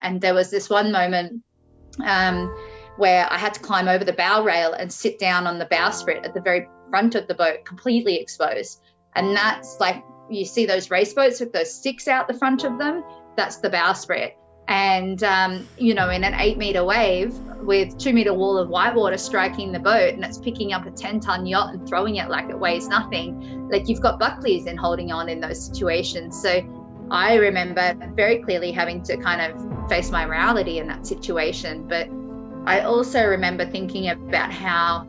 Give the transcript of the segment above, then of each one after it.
And there was this one moment where I had to climb over the bow rail and sit down on the bowsprit at the very front of the boat, completely exposed. And that's like, you see those race boats with those sticks out the front of them, that's the bowsprit. And, in an 8-meter wave with 2-meter wall of whitewater striking the boat, and it's picking up a 10-ton yacht and throwing it like it weighs nothing, like you've got Buckleys in holding on in those situations. So I remember very clearly having to kind of face my morality in that situation. But I also remember thinking about how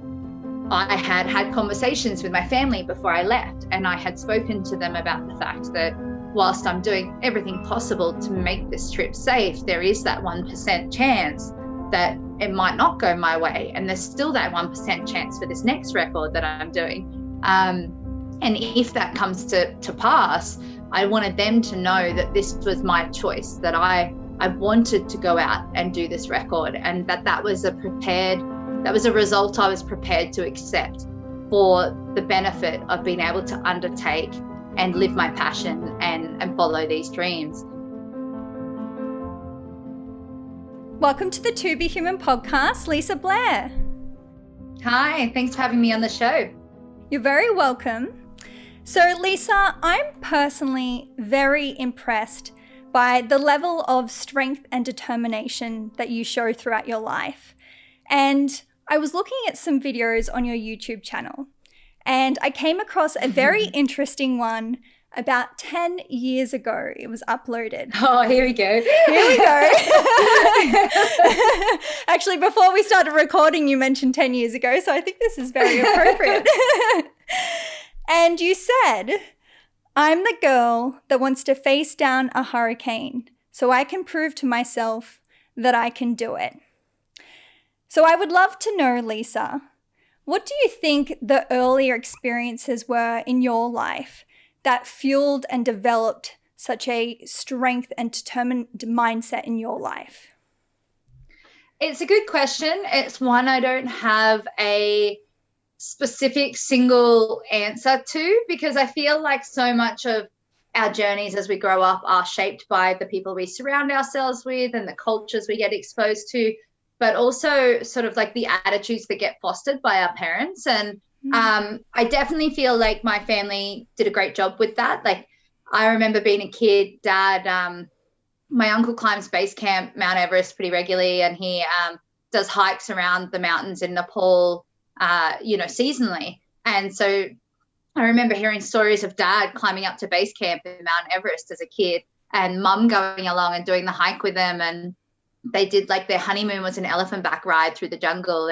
I had conversations with my family before I left, and I had spoken to them about the fact that whilst I'm doing everything possible to make this trip safe, there is that 1% chance that it might not go my way. And there's still that 1% chance for this next record that I'm doing. And if that comes to pass, I wanted them to know that this was my choice, that I wanted to go out and do this record, and that was a result I was prepared to accept for the benefit of being able to undertake and live my passion and follow these dreams. Welcome to the To Be Human podcast, Lisa Blair. Hi, thanks for having me on the show. You're very welcome. So Lisa, I'm personally very impressed by the level of strength and determination that you show throughout your life. And I was looking at some videos on your YouTube channel, and I came across a very interesting one about 10 years ago. It was uploaded. Oh, here we go. Here we go. Actually, before we started recording, you mentioned 10 years ago, so I think this is very appropriate. And you said, "I'm the girl that wants to face down a hurricane so I can prove to myself that I can do it." So I would love to know, Lisa, what do you think the earlier experiences were in your life that fueled and developed such a strength and determined mindset in your life? It's a good question. It's one I don't have a specific single answer to, because I feel like so much of our journeys as we grow up are shaped by the people we surround ourselves with and the cultures we get exposed to, but also sort of like the attitudes that get fostered by our parents. And I definitely feel like my family did a great job with that. Like, I remember being a kid, Dad, my uncle climbs base camp, Mount Everest, pretty regularly, and he does hikes around the mountains in Nepal, seasonally. And so I remember hearing stories of Dad climbing up to base camp in Mount Everest as a kid, and Mum going along and doing the hike with them. And they did, like, their honeymoon was an elephant back ride through the jungle.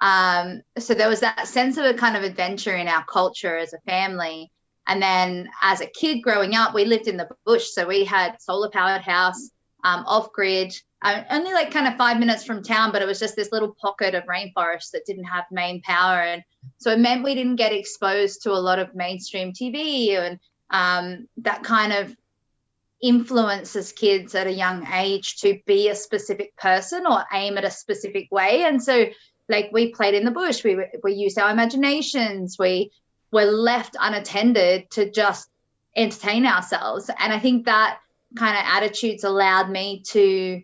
And so there was that sense of a kind of adventure in our culture as a family. And then as a kid growing up, we lived in the bush. So we had solar powered house, off grid, only like kind of 5 minutes from town, but it was just this little pocket of rainforest that didn't have main power. And so it meant we didn't get exposed to a lot of mainstream TV and that kind of influences kids at a young age to be a specific person or aim at a specific way. And so, like, we played in the bush, we used our imaginations, we were left unattended to just entertain ourselves. And I think that kind of attitudes allowed me to,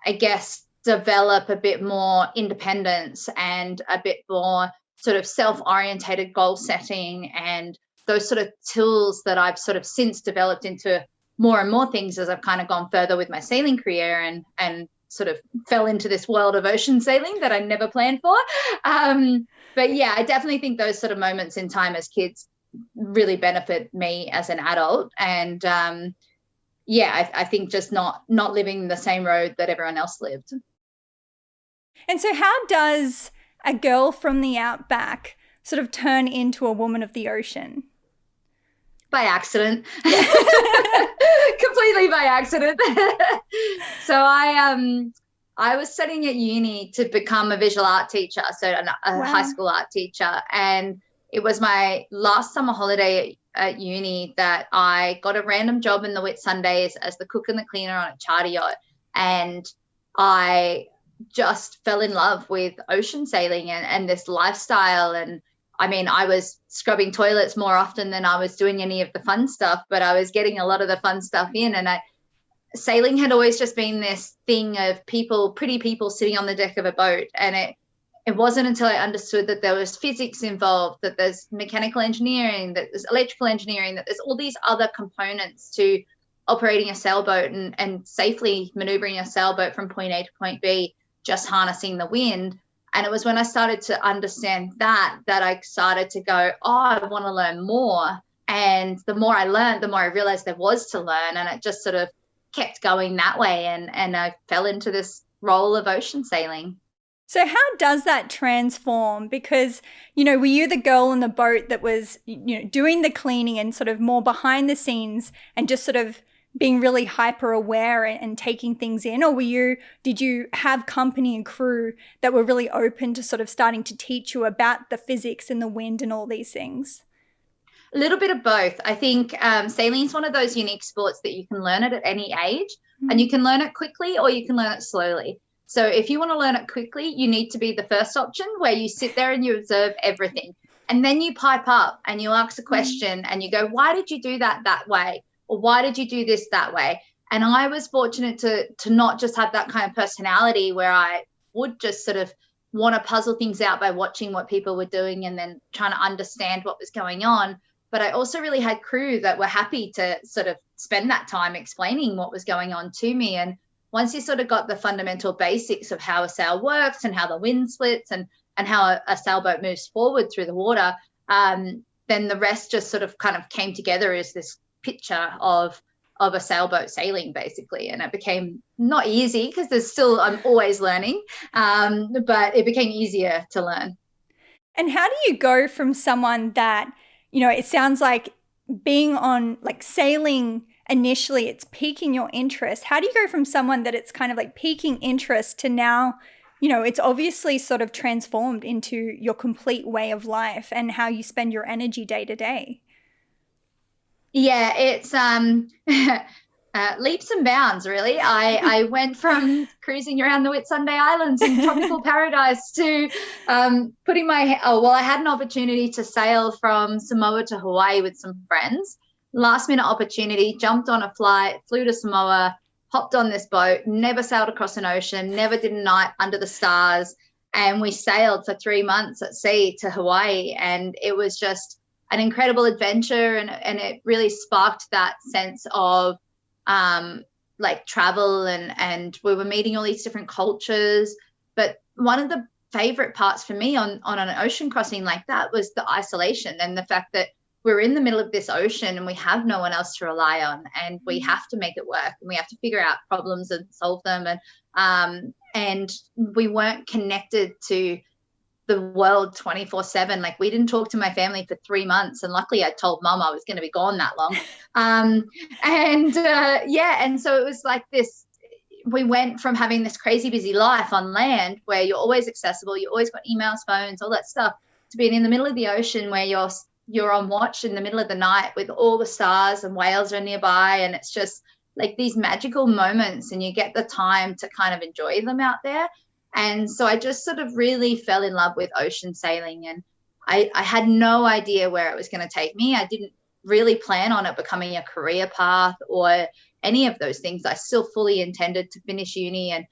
I guess, develop a bit more independence and a bit more sort of self-orientated goal setting, and those sort of tools that I've sort of since developed into more and more things as I've kind of gone further with my sailing career and sort of fell into this world of ocean sailing that I never planned for. But yeah, I definitely think those sort of moments in time as kids really benefit me as an adult. And I think just not living the same road that everyone else lived. And so how does a girl from the outback sort of turn into a woman of the ocean? By accident. Completely by accident. So I was studying at uni to become a visual art teacher, so a high school art teacher. And it was my last summer holiday at uni that I got a random job in the Whitsundays as the cook and the cleaner on a charter yacht. And I just fell in love with ocean sailing and this lifestyle. And I mean, I was scrubbing toilets more often than I was doing any of the fun stuff, but I was getting a lot of the fun stuff in. And sailing had always just been this thing of pretty people sitting on the deck of a boat. And it wasn't until I understood that there was physics involved, that there's mechanical engineering, that there's electrical engineering, that there's all these other components to operating a sailboat and safely maneuvering a sailboat from point A to point B, just harnessing the wind. And it was when I started to understand that I started to go, oh, I want to learn more. And the more I learned, the more I realized there was to learn. And it just sort of kept going that way. And I fell into this role of ocean sailing. So how does that transform? Because, were you the girl in the boat that was, doing the cleaning and sort of more behind the scenes and just sort of being really hyper aware and taking things in? Or did you have company and crew that were really open to sort of starting to teach you about the physics and the wind and all these things? A little bit of both. I think sailing is one of those unique sports that you can learn it at any age, and you can learn it quickly or you can learn it slowly. So if you want to learn it quickly, you need to be the first option, where you sit there and you observe everything. And then you pipe up and you ask a question and you go, why did you do that way? Or why did you do this that way? And I was fortunate to not just have that kind of personality where I would just sort of want to puzzle things out by watching what people were doing and then trying to understand what was going on. But I also really had crew that were happy to sort of spend that time explaining what was going on to me. And once you sort of got the fundamental basics of how a sail works and how the wind splits and how a sailboat moves forward through the water, then the rest just sort of kind of came together as this picture of a sailboat sailing, basically. And it became not easy, because I'm always learning, but it became easier to learn. And how do you go from someone that, it sounds like being on like sailing initially, it's piquing your interest. How do you go from someone that it's kind of like piquing interest to now, it's obviously sort of transformed into your complete way of life and how you spend your energy day to day? Yeah, it's leaps and bounds, really. I went from cruising around the Whitsunday Islands in tropical paradise to I had an opportunity to sail from Samoa to Hawaii with some friends. Last minute opportunity, jumped on a flight, flew to Samoa, hopped on this boat, never sailed across an ocean, never did a night under the stars. And we sailed for 3 months at sea to Hawaii. And it was just an incredible adventure. And it really sparked that sense of like travel, and we were meeting all these different cultures. But one of the favorite parts for me on an ocean crossing like that was the isolation, and the fact that we're in the middle of this ocean and we have no one else to rely on, and we have to make it work, and we have to figure out problems and solve them. And we weren't connected to the world 24/7. Like, we didn't talk to my family for 3 months, and luckily I told mum I was going to be gone that long. And so it was like this. We went from having this crazy busy life on land where you're always accessible, you always got emails, phones, all that stuff, to being in the middle of the ocean where you're on watch in the middle of the night with all the stars and whales are nearby, and it's just like these magical moments, and you get the time to kind of enjoy them out there. And so I just sort of really fell in love with ocean sailing, and I had no idea where it was going to take me. I didn't really plan on it becoming a career path or any of those things. I still fully intended to finish uni and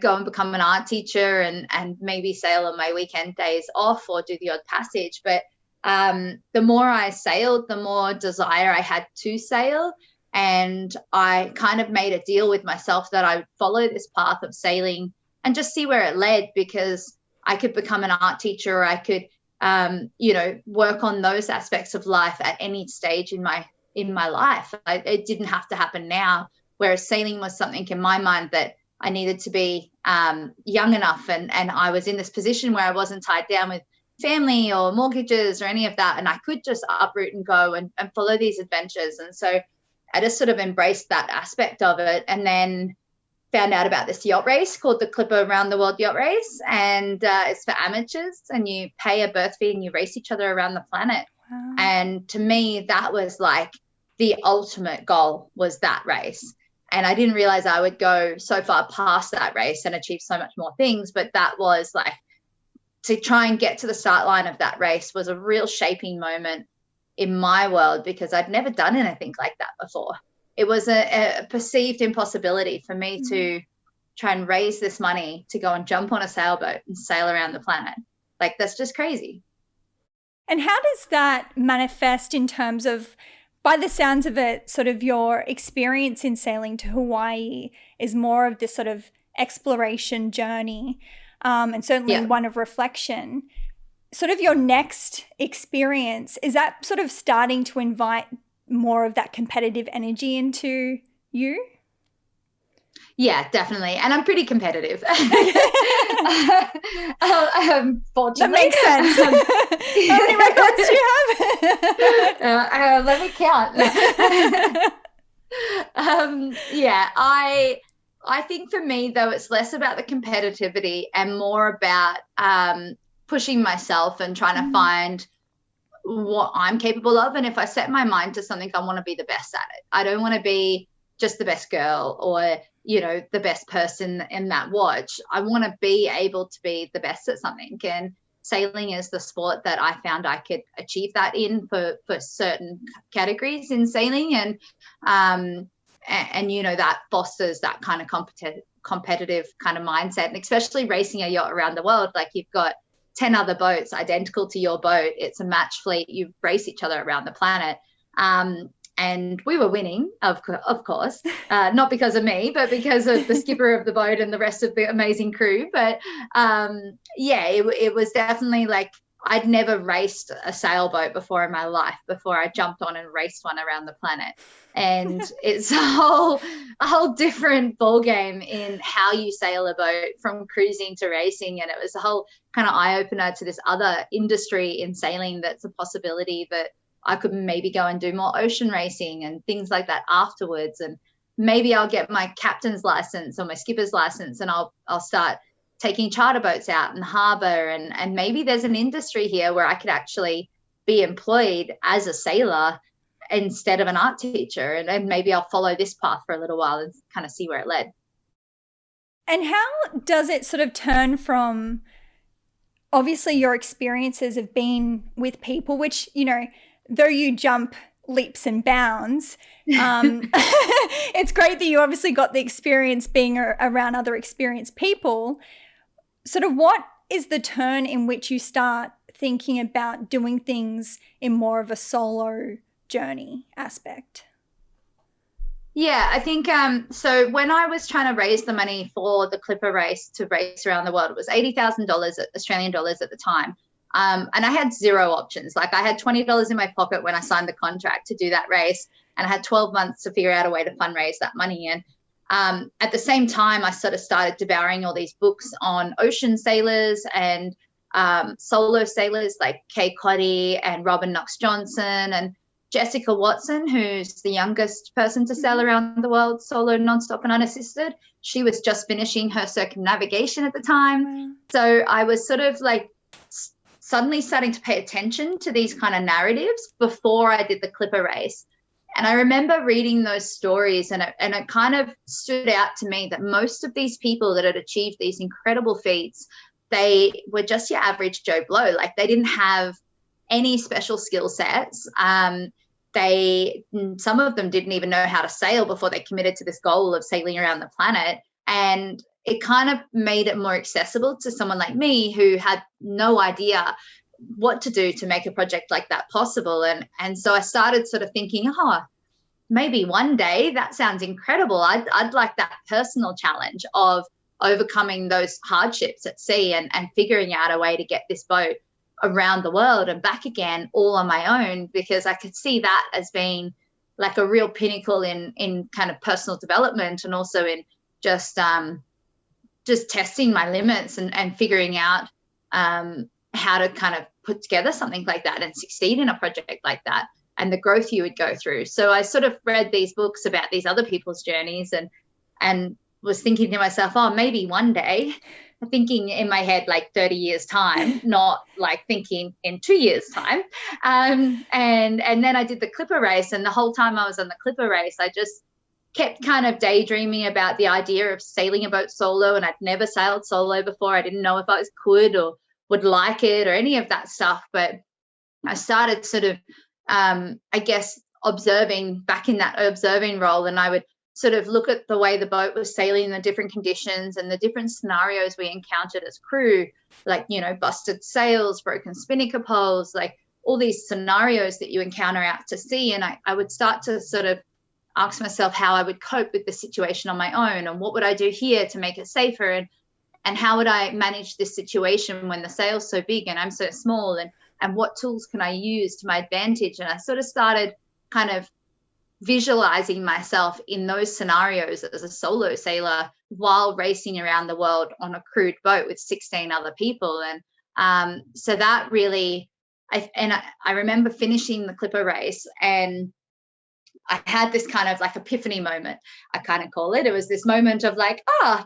go and become an art teacher and maybe sail on my weekend days off or do the odd passage. But the more I sailed, the more desire I had to sail. And I kind of made a deal with myself that I would follow this path of sailing and just see where it led, because I could become an art teacher, or I could, work on those aspects of life at any stage in my life. It didn't have to happen now, whereas sailing was something in my mind that I needed to be young enough, and I was in this position where I wasn't tied down with family or mortgages or any of that, and I could just uproot and go and follow these adventures. And so I just sort of embraced that aspect of it, and then found out about this yacht race called the Clipper Around the World Yacht Race, and it's for amateurs, and you pay a berth fee and you race each other around the planet. Wow. And to me, that was like the ultimate goal, was that race. And I didn't realize I would go so far past that race and achieve so much more things. But that was like, to try and get to the start line of that race was a real shaping moment in my world, because I'd never done anything like that before. it was a perceived impossibility for me to try and raise this money to go and jump on a sailboat and sail around the planet. Like, that's just crazy. And how does that manifest in terms of, by the sounds of it, sort of your experience in sailing to Hawaii is more of this sort of exploration journey, and certainly one of reflection. Sort of your next experience, is that sort of starting to invite more of that competitive energy into you? Yeah, definitely. And I'm pretty competitive. Fortunately. That makes sense. How many records do you have? Let me count. I think for me, though, it's less about the competitivity and more about pushing myself and trying to find what I'm capable of. And if I set my mind to something, I want to be the best at it. I don't want to be just the best girl or, you know, the best person in that watch. I want to be able to be the best at something. And sailing is the sport that I found I could achieve that in for certain categories in sailing. And you know, that fosters that kind of competitive kind of mindset. And especially racing a yacht around the world, like you've got 10 other boats identical to your boat. It's a match fleet. You race each other around the planet. And we were winning, of course, not because of me, but because of the skipper of the boat and the rest of the amazing crew. But it was definitely like, I'd never raced a sailboat before in my life before I jumped on and raced one around the planet. And it's a whole different ball game in how you sail a boat from cruising to racing. And it was a whole kind of eye opener to this other industry in sailing that's a possibility that I could maybe go and do more ocean racing and things like that afterwards. And maybe I'll get my captain's license or my skipper's license and I'll start taking charter boats out in the harbour. And maybe there's an industry here where I could actually be employed as a sailor instead of an art teacher. And maybe I'll follow this path for a little while and kind of see where it led. And how does it sort of turn from, obviously your experiences have been with people, which, you know, though you jump leaps and bounds, it's great that you obviously got the experience being around other experienced people. Sort of what is the turn in which you start thinking about doing things in more of a solo journey aspect? Yeah, I think so when I was trying to raise the money for the Clipper race to race around the world, it was $80,000 Australian dollars at the time. And I had zero options. Like I had $20 in my pocket when I signed the contract to do that race, and I had 12 months to figure out a way to fundraise that money in. At the same time, I sort of started devouring all these books on ocean sailors and solo sailors like Kay Coddy and Robin Knox-Johnson and Jessica Watson, who's the youngest person to sail around the world solo, nonstop and unassisted. She was just finishing her circumnavigation at the time. So I was sort of like suddenly starting to pay attention to these kind of narratives before I did the Clipper race. And I remember reading those stories and it kind of stood out to me that most of these people that had achieved these incredible feats, they were just your average Joe Blow. Like they didn't have any special skill sets. Some of them didn't even know how to sail before they committed to this goal of sailing around the planet. And it kind of made it more accessible to someone like me who had no idea what to do to make a project like that possible. And so I started sort of thinking, maybe one day, that sounds incredible. I'd like that personal challenge of overcoming those hardships at sea and figuring out a way to get this boat around the world and back again all on my own, because I could see that as being like a real pinnacle in kind of personal development and also in just testing my limits and figuring out how to kind of put together something like that and succeed in a project like that and the growth you would go through. So I sort of read these books about these other people's journeys and was thinking to myself, maybe one day, thinking in my head like 30 years time, not like thinking in 2 years time. And then I did the Clipper race, and the whole time I was on the Clipper race, I just kept kind of daydreaming about the idea of sailing a boat solo, and I'd never sailed solo before. I didn't know if I could or would like it or any of that stuff. But I started sort of, I guess, observing, back in that observing role, and I would sort of look at the way the boat was sailing in the different conditions and the different scenarios we encountered as crew, like, you know, busted sails, broken spinnaker poles, like all these scenarios that you encounter out to sea. And I would start to sort of ask myself how I would cope with the situation on my own, and what would I do here to make it safer, and how would I manage this situation when the sail's so big and I'm so small, and what tools can I use to my advantage. And I sort of started kind of visualizing myself in those scenarios as a solo sailor while racing around the world on a crewed boat with 16 other people. And so that really, I remember finishing the Clipper race, and I had this kind of like epiphany moment, I kind of call it. It was this moment of like,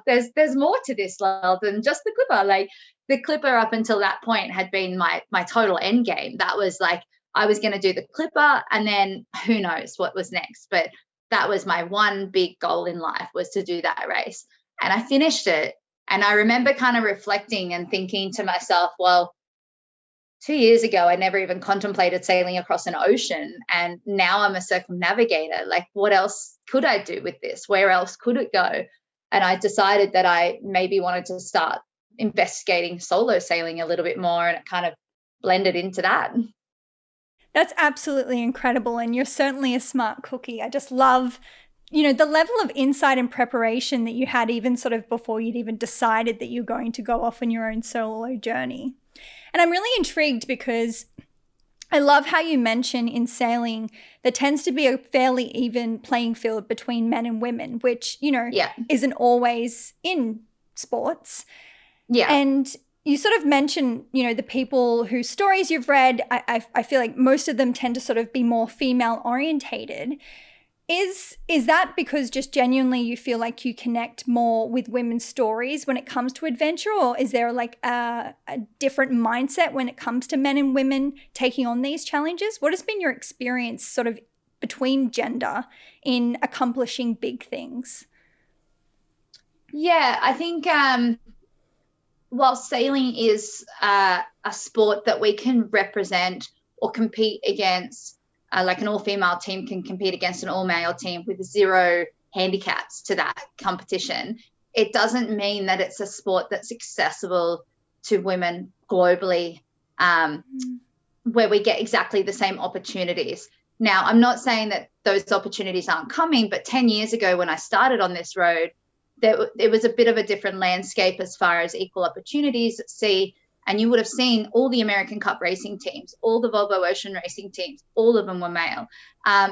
there's more to this world than just the Clipper. Like the Clipper up until that point had been my total end game. That was like, I was going to do the Clipper, and then who knows what was next. But that was my one big goal in life, was to do that race. And I finished it. And I remember kind of reflecting and thinking to myself, well, 2 years ago, I never even contemplated sailing across an ocean. And now I'm a circumnavigator. Like, what else could I do with this? Where else could it go? And I decided that I maybe wanted to start investigating solo sailing a little bit more, and it kind of blended into that. That's absolutely incredible. And you're certainly a smart cookie. I just love, you know, the level of insight and preparation that you had even sort of before you'd even decided that you're going to go off on your own solo journey. And I'm really intrigued because I love how you mention in sailing there tends to be a fairly even playing field between men and women, which, you know, isn't always in sports. Yeah. And you sort of mentioned, you know, the people whose stories you've read, I feel like most of them tend to sort of be more female orientated. Is that because just genuinely you feel like you connect more with women's stories when it comes to adventure, or is there like a different mindset when it comes to men and women taking on these challenges? What has been your experience sort of between gender in accomplishing big things? Yeah, I think while sailing is a sport that we can represent or compete against, like an all-female team can compete against an all-male team with zero handicaps to that competition, it doesn't mean that it's a sport that's accessible to women globally, where we get exactly the same opportunities. Now, I'm not saying that those opportunities aren't coming, but 10 years ago when I started on this road, it was a bit of a different landscape as far as equal opportunities at sea. And you would have seen all the American Cup racing teams, all the Volvo Ocean racing teams, all of them were male.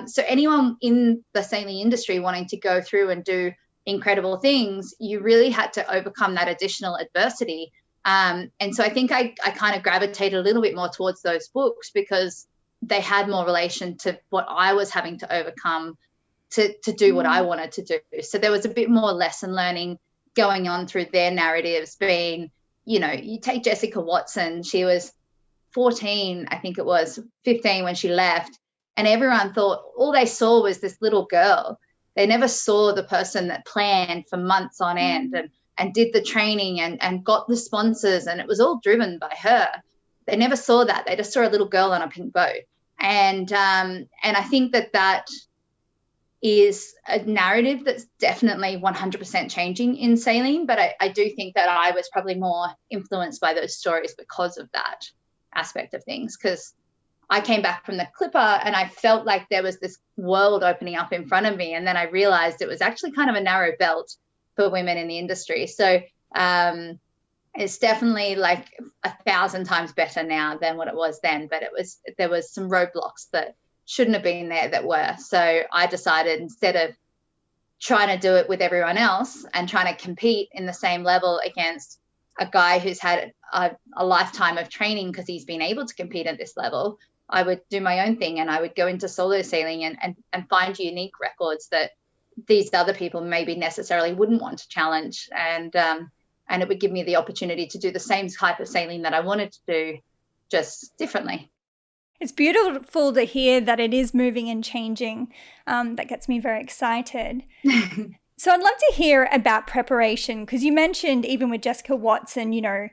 So anyone in the sailing industry wanting to go through and do incredible things, you really had to overcome that additional adversity. And so I think I kind of gravitated a little bit more towards those books because they had more relation to what I was having to overcome to do what I wanted to do. So there was a bit more lesson learning going on through their narratives, being, you know, you take Jessica Watson, she was 14, I think it was 15 when she left, and everyone thought all they saw was this little girl. They never saw the person that planned for months on end and did the training and got the sponsors, and it was all driven by her. They never saw that. They just saw a little girl on a pink boat. And I think that is a narrative that's definitely 100% changing in sailing. But I do think that I was probably more influenced by those stories because of that aspect of things, because I came back from the Clipper and I felt like there was this world opening up in front of me. And then I realized it was actually kind of a narrow belt for women in the industry. So it's definitely like 1,000 times better now than what it was then. But there was some roadblocks that shouldn't have been there that were. So I decided, instead of trying to do it with everyone else and trying to compete in the same level against a guy who's had a lifetime of training because he's been able to compete at this level, I would do my own thing, and I would go into solo sailing and find unique records that these other people maybe necessarily wouldn't want to challenge. And it would give me the opportunity to do the same type of sailing that I wanted to do, just differently. It's beautiful to hear that it is moving and changing. That gets me very excited. So I'd love to hear about preparation, because you mentioned even with Jessica Watson, you know,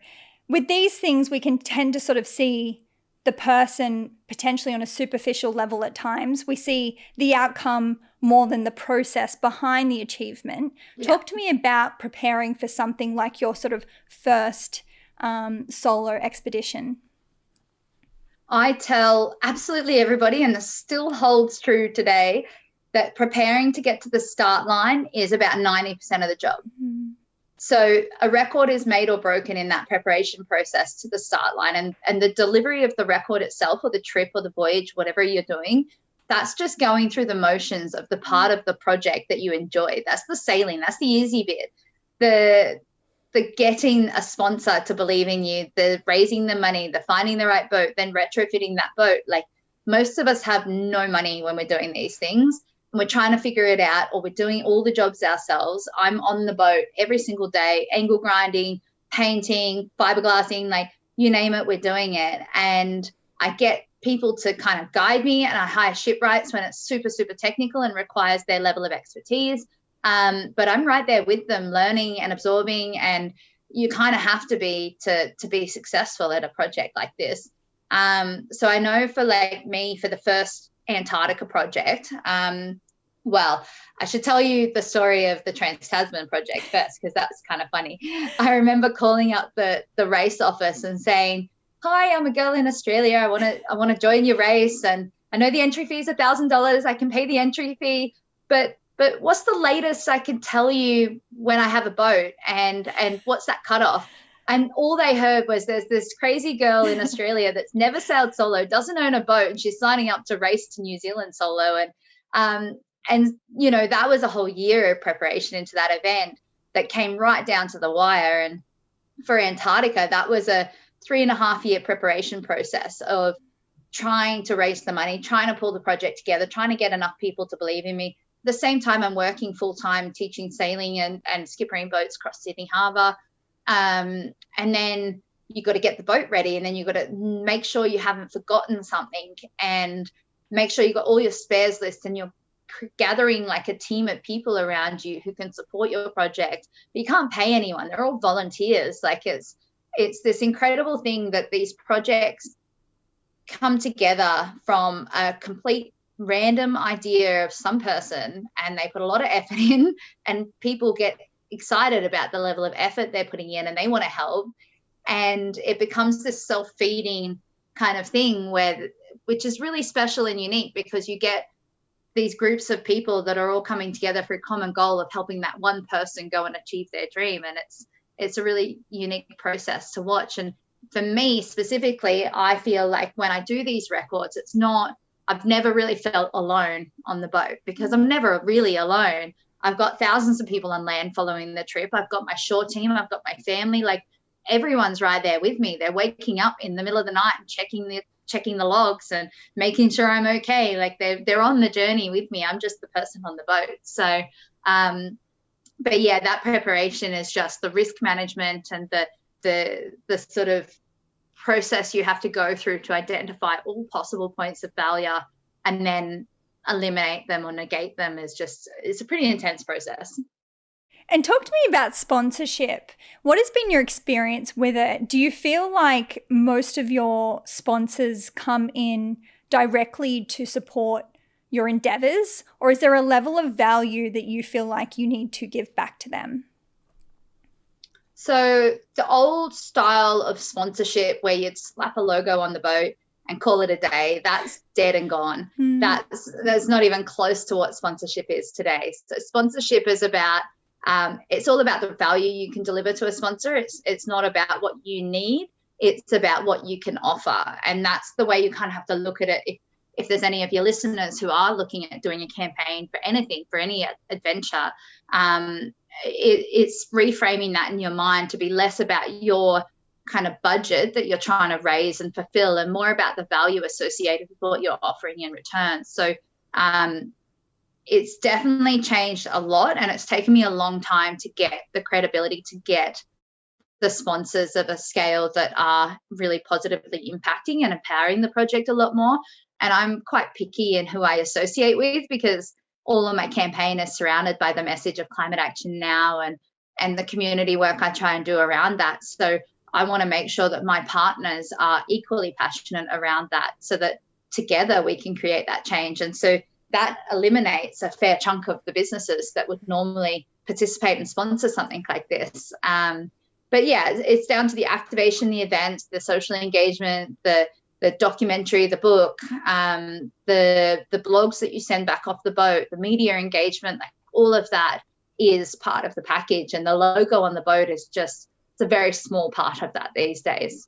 with these things we can tend to sort of see the person potentially on a superficial level at times. We see the outcome more than the process behind the achievement. Yeah. Talk to me about preparing for something like your sort of first solo expedition. I tell absolutely everybody, and this still holds true today, that preparing to get to the start line is about 90% of the job. Mm-hmm. So a record is made or broken in that preparation process to the start line, and the delivery of the record itself, or the trip or the voyage, whatever you're doing, that's just going through the motions of the part of the project that you enjoy. That's the sailing. That's the easy bit. The getting a sponsor to believe in you, the raising the money, the finding the right boat, then retrofitting that boat. Like, most of us have no money when we're doing these things, and we're trying to figure it out, or we're doing all the jobs ourselves. I'm on the boat every single day, angle grinding, painting, fiberglassing, like you name it, we're doing it. And I get people to kind of guide me, and I hire shipwrights when it's super, super technical and requires their level of expertise. But I'm right there with them, learning and absorbing, and you kind of have to be to be successful at a project like this. So I know for like me, for the first Antarctica project, well, I should tell you the story of the Trans-Tasman project first, because that's kind of funny. I remember calling up the race office and saying, "Hi, I'm a girl in Australia. I want to join your race, and I know the entry fee is $1,000. I can pay the entry fee, but what's the latest I can tell you when I have a boat, and what's that cutoff?" And all they heard was, there's this crazy girl in Australia that's never sailed solo, doesn't own a boat, and she's signing up to race to New Zealand solo. And you know, that was a whole year of preparation into that event that came right down to the wire. And for Antarctica, that was a 3.5-year preparation process of trying to raise the money, trying to pull the project together, trying to get enough people to believe in me. At the same time, I'm working full-time teaching sailing and skippering boats across Sydney Harbour. And then you got to get the boat ready, and then you got to make sure you haven't forgotten something, and make sure you got all your spares list, and you're gathering like a team of people around you who can support your project. But you can't pay anyone. They're all volunteers. Like, it's this incredible thing that these projects come together from a complete random idea of some person, and they put a lot of effort in, and people get excited about the level of effort they're putting in, and they want to help, and it becomes this self-feeding kind of thing, which is really special and unique, because you get these groups of people that are all coming together for a common goal of helping that one person go and achieve their dream. And it's a really unique process to watch. And for me specifically, I feel like when I do these records, I've never really felt alone on the boat, because I'm never really alone. I've got thousands of people on land following the trip. I've got my shore team. I've got my family. Like, everyone's right there with me. They're waking up in the middle of the night and checking the logs and making sure I'm okay. Like, they're on the journey with me. I'm just the person on the boat. So, but yeah, that preparation is just the risk management and the sort of process you have to go through to identify all possible points of failure and then eliminate them or negate them. It's a pretty intense process. And talk to me about sponsorship. What has been your experience with it? Do you feel like most of your sponsors come in directly to support your endeavors, or is there a level of value that you feel like you need to give back to them? So the old style of sponsorship where you'd slap a logo on the boat and call it a day, that's dead and gone. That's not even close to what sponsorship is today. So sponsorship is about, it's all about the value you can deliver to a sponsor. It's not about what you need. It's about what you can offer. And that's the way you kind of have to look at it. If there's any of your listeners who are looking at doing a campaign for anything, for any adventure, it's reframing that in your mind to be less about your kind of budget that you're trying to raise and fulfill, and more about the value associated with what you're offering in return. So it's definitely changed a lot, and it's taken me a long time to get the credibility to get the sponsors of a scale that are really positively impacting and empowering the project a lot more. And I'm quite picky in who I associate with, because all of my campaign is surrounded by the message of climate action now and the community work I try and do around that. So I want to make sure that my partners are equally passionate around that, so that together we can create that change. And so that eliminates a fair chunk of the businesses that would normally participate and sponsor something like this. But yeah, it's down to the activation, the events, the social engagement, the documentary, the book, the blogs that you send back off the boat, the media engagement, like all of that is part of the package. And the logo on the boat is just, it's a very small part of that these days.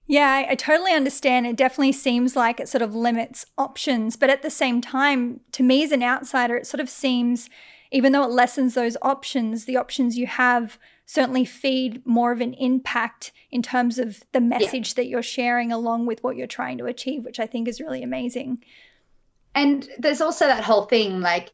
Yeah, I totally understand. It definitely seems like it sort of limits options. But at the same time, to me as an outsider, it sort of seems, even though it lessens those options, the options you have certainly feed more of an impact in terms of the message that you're sharing along with what you're trying to achieve, which I think is really amazing. And there's also that whole thing, like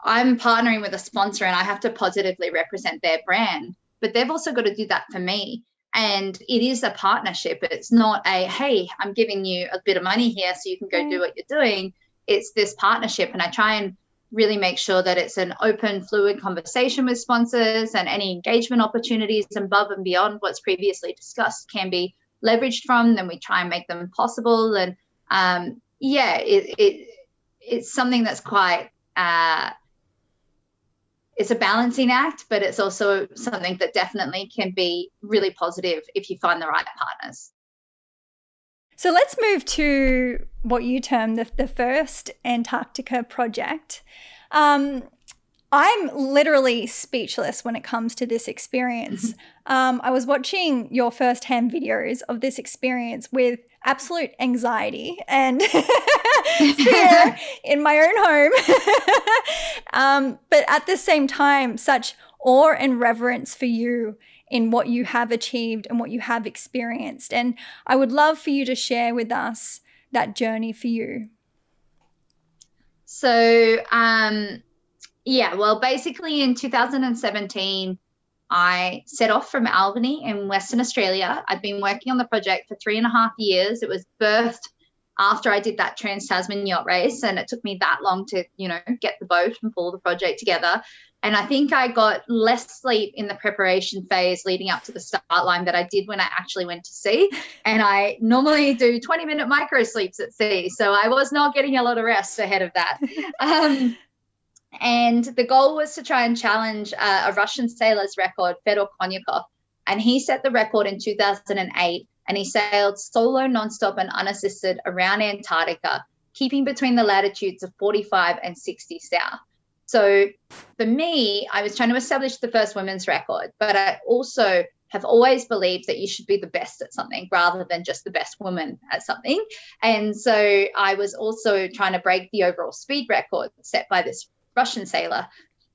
I'm partnering with a sponsor and I have to positively represent their brand, but they've also got to do that for me. And it is a partnership. It's not a, hey, I'm giving you a bit of money here so you can go do what you're doing. It's this partnership. And I try and really make sure that it's an open, fluid conversation with sponsors, and any engagement opportunities above and beyond what's previously discussed can be leveraged from. Then we try and make them possible. And it's something that's quite, it's a balancing act, but it's also something that definitely can be really positive if you find the right partners. So let's move to what you term the first Antarctica Project. I'm literally speechless when it comes to this experience. I was watching your firsthand videos of this experience with absolute anxiety and fear in my own home. But at the same time, such awe and reverence for you in what you have achieved and what you have experienced. And I would love for you to share with us that journey for you. So, basically in 2017, I set off from Albany in Western Australia. I'd been working on the project for 3.5 years. It was birthed after I did that Trans-Tasman yacht race, and it took me that long to, get the boat and pull the project together. And I think I got less sleep in the preparation phase leading up to the start line than I did when I actually went to sea. And I normally do 20-minute micro sleeps at sea, so I was not getting a lot of rest ahead of that. And the goal was to try and challenge a Russian sailor's record, Fedor Konyakov. And he set the record in 2008, and he sailed solo, nonstop and unassisted around Antarctica, keeping between the latitudes of 45 and 60 south. So for me, I was trying to establish the first women's record, but I also have always believed that you should be the best at something rather than just the best woman at something. And so I was also trying to break the overall speed record set by this Russian sailor.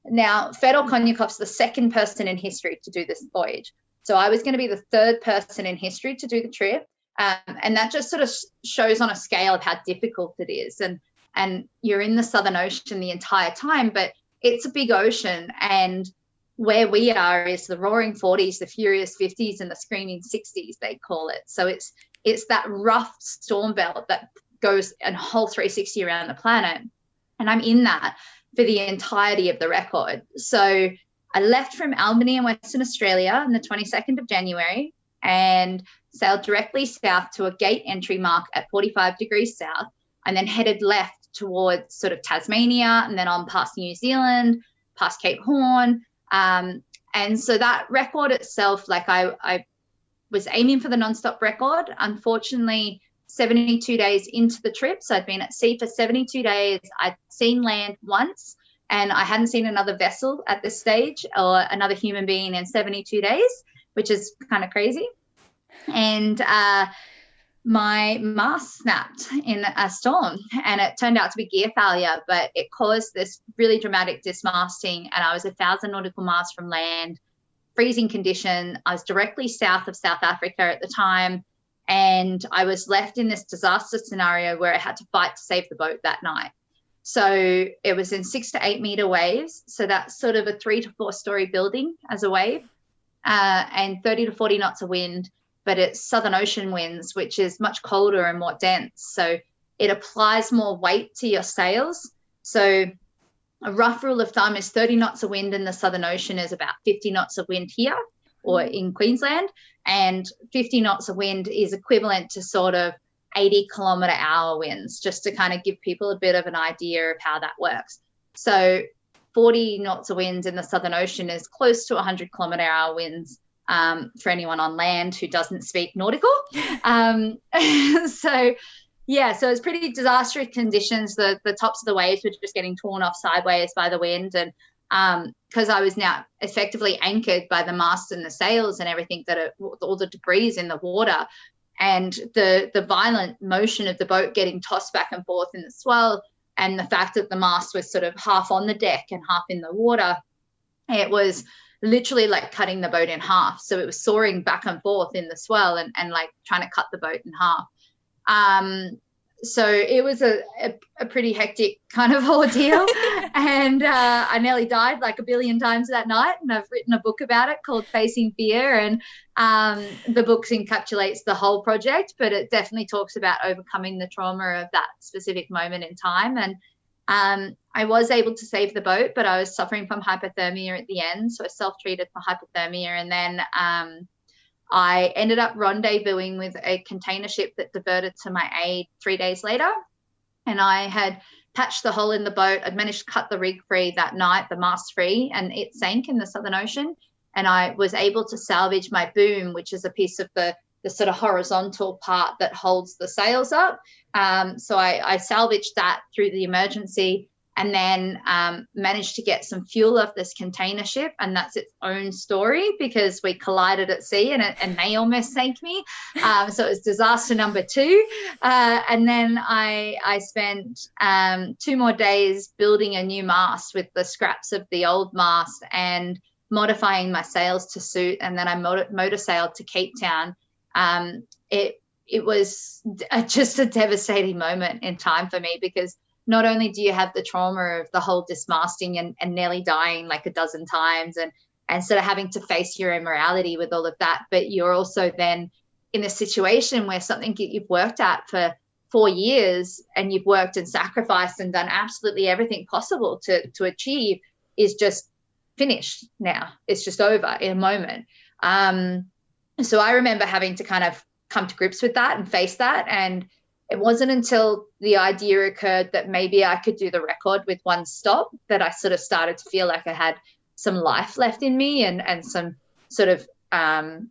Now, Fedor Konyakov's the second person in history to do this voyage. So I was going to be the third person in history to do the trip. And that just sort of shows on a scale of how difficult it is. And you're in the Southern Ocean the entire time, but it's a big ocean. And where we are is the roaring 40s, the furious 50s, and the screaming 60s, they call it. So it's that rough storm belt that goes a whole 360 around the planet. And I'm in that for the entirety of the record. So I left from Albany in Western Australia on the 22nd of January and sailed directly south to a gate entry mark at 45 degrees south, and then headed left towards sort of Tasmania, and then on past New Zealand, past Cape Horn. And so that record itself, like I was aiming for the nonstop record. Unfortunately, 72 days into the trip, so I'd been at sea for 72 days. I'd seen land once, and I hadn't seen another vessel at this stage or another human being in 72 days, which is kind of crazy. And my mast snapped in a storm, and it turned out to be gear failure, but it caused this really dramatic dismasting, and I was 1,000 nautical miles from land, freezing condition. I was directly south of South Africa at the time, and I was left in this disaster scenario where I had to fight to save the boat that night. So it was in 6 to 8 meter waves, so that's sort of a 3 to 4 story building as a wave, and 30 to 40 knots of wind. But it's Southern Ocean winds, which is much colder and more dense. So it applies more weight to your sails. So a rough rule of thumb is 30 knots of wind in the Southern Ocean is about 50 knots of wind here. or in Queensland, and 50 knots of wind is equivalent to sort of 80-kilometre-hour winds, just to kind of give people a bit of an idea of how that works. So 40 knots of winds in the Southern Ocean is close to 100-kilometre-hour winds for anyone on land who doesn't speak nautical. So it's pretty disastrous conditions. The tops of the waves were just getting torn off sideways by the wind, and because I was now effectively anchored by the mast and the sails and everything, all the debris in the water, and the violent motion of the boat getting tossed back and forth in the swell, and the fact that the mast was sort of half on the deck and half in the water, it was literally like cutting the boat in half. So it was soaring back and forth in the swell and like trying to cut the boat in half. So it was a pretty hectic kind of ordeal. And I nearly died like a billion times that night. And I've written a book about it called Facing Fear. And the book encapsulates the whole project, but it definitely talks about overcoming the trauma of that specific moment in time. And I was able to save the boat, but I was suffering from hypothermia at the end. So I self-treated for hypothermia. And then I ended up rendezvousing with a container ship that diverted to my aid 3 days later. And I had patched the hole in the boat. I'd managed to cut the rig free that night, the mast free, and it sank in the Southern Ocean. And I was able to salvage my boom, which is a piece of the sort of horizontal part that holds the sails up. So I salvaged that through the emergency, and then managed to get some fuel off this container ship. And that's its own story, because we collided at sea and they almost sank me. So it was disaster number 2. And then I spent 2 more days building a new mast with the scraps of the old mast and modifying my sails to suit. And then I motor sailed to Cape Town. It was just a devastating moment in time for me, because not only do you have the trauma of the whole dismasting and nearly dying like a dozen times and sort of having to face your immorality with all of that, but you're also then in a situation where something you've worked at for 4 years and you've worked and sacrificed and done absolutely everything possible to achieve is just finished now. It's just over in a moment. So I remember having to kind of come to grips with that and face that. And it wasn't until the idea occurred that maybe I could do the record with one stop that I sort of started to feel like I had some life left in me and some sort of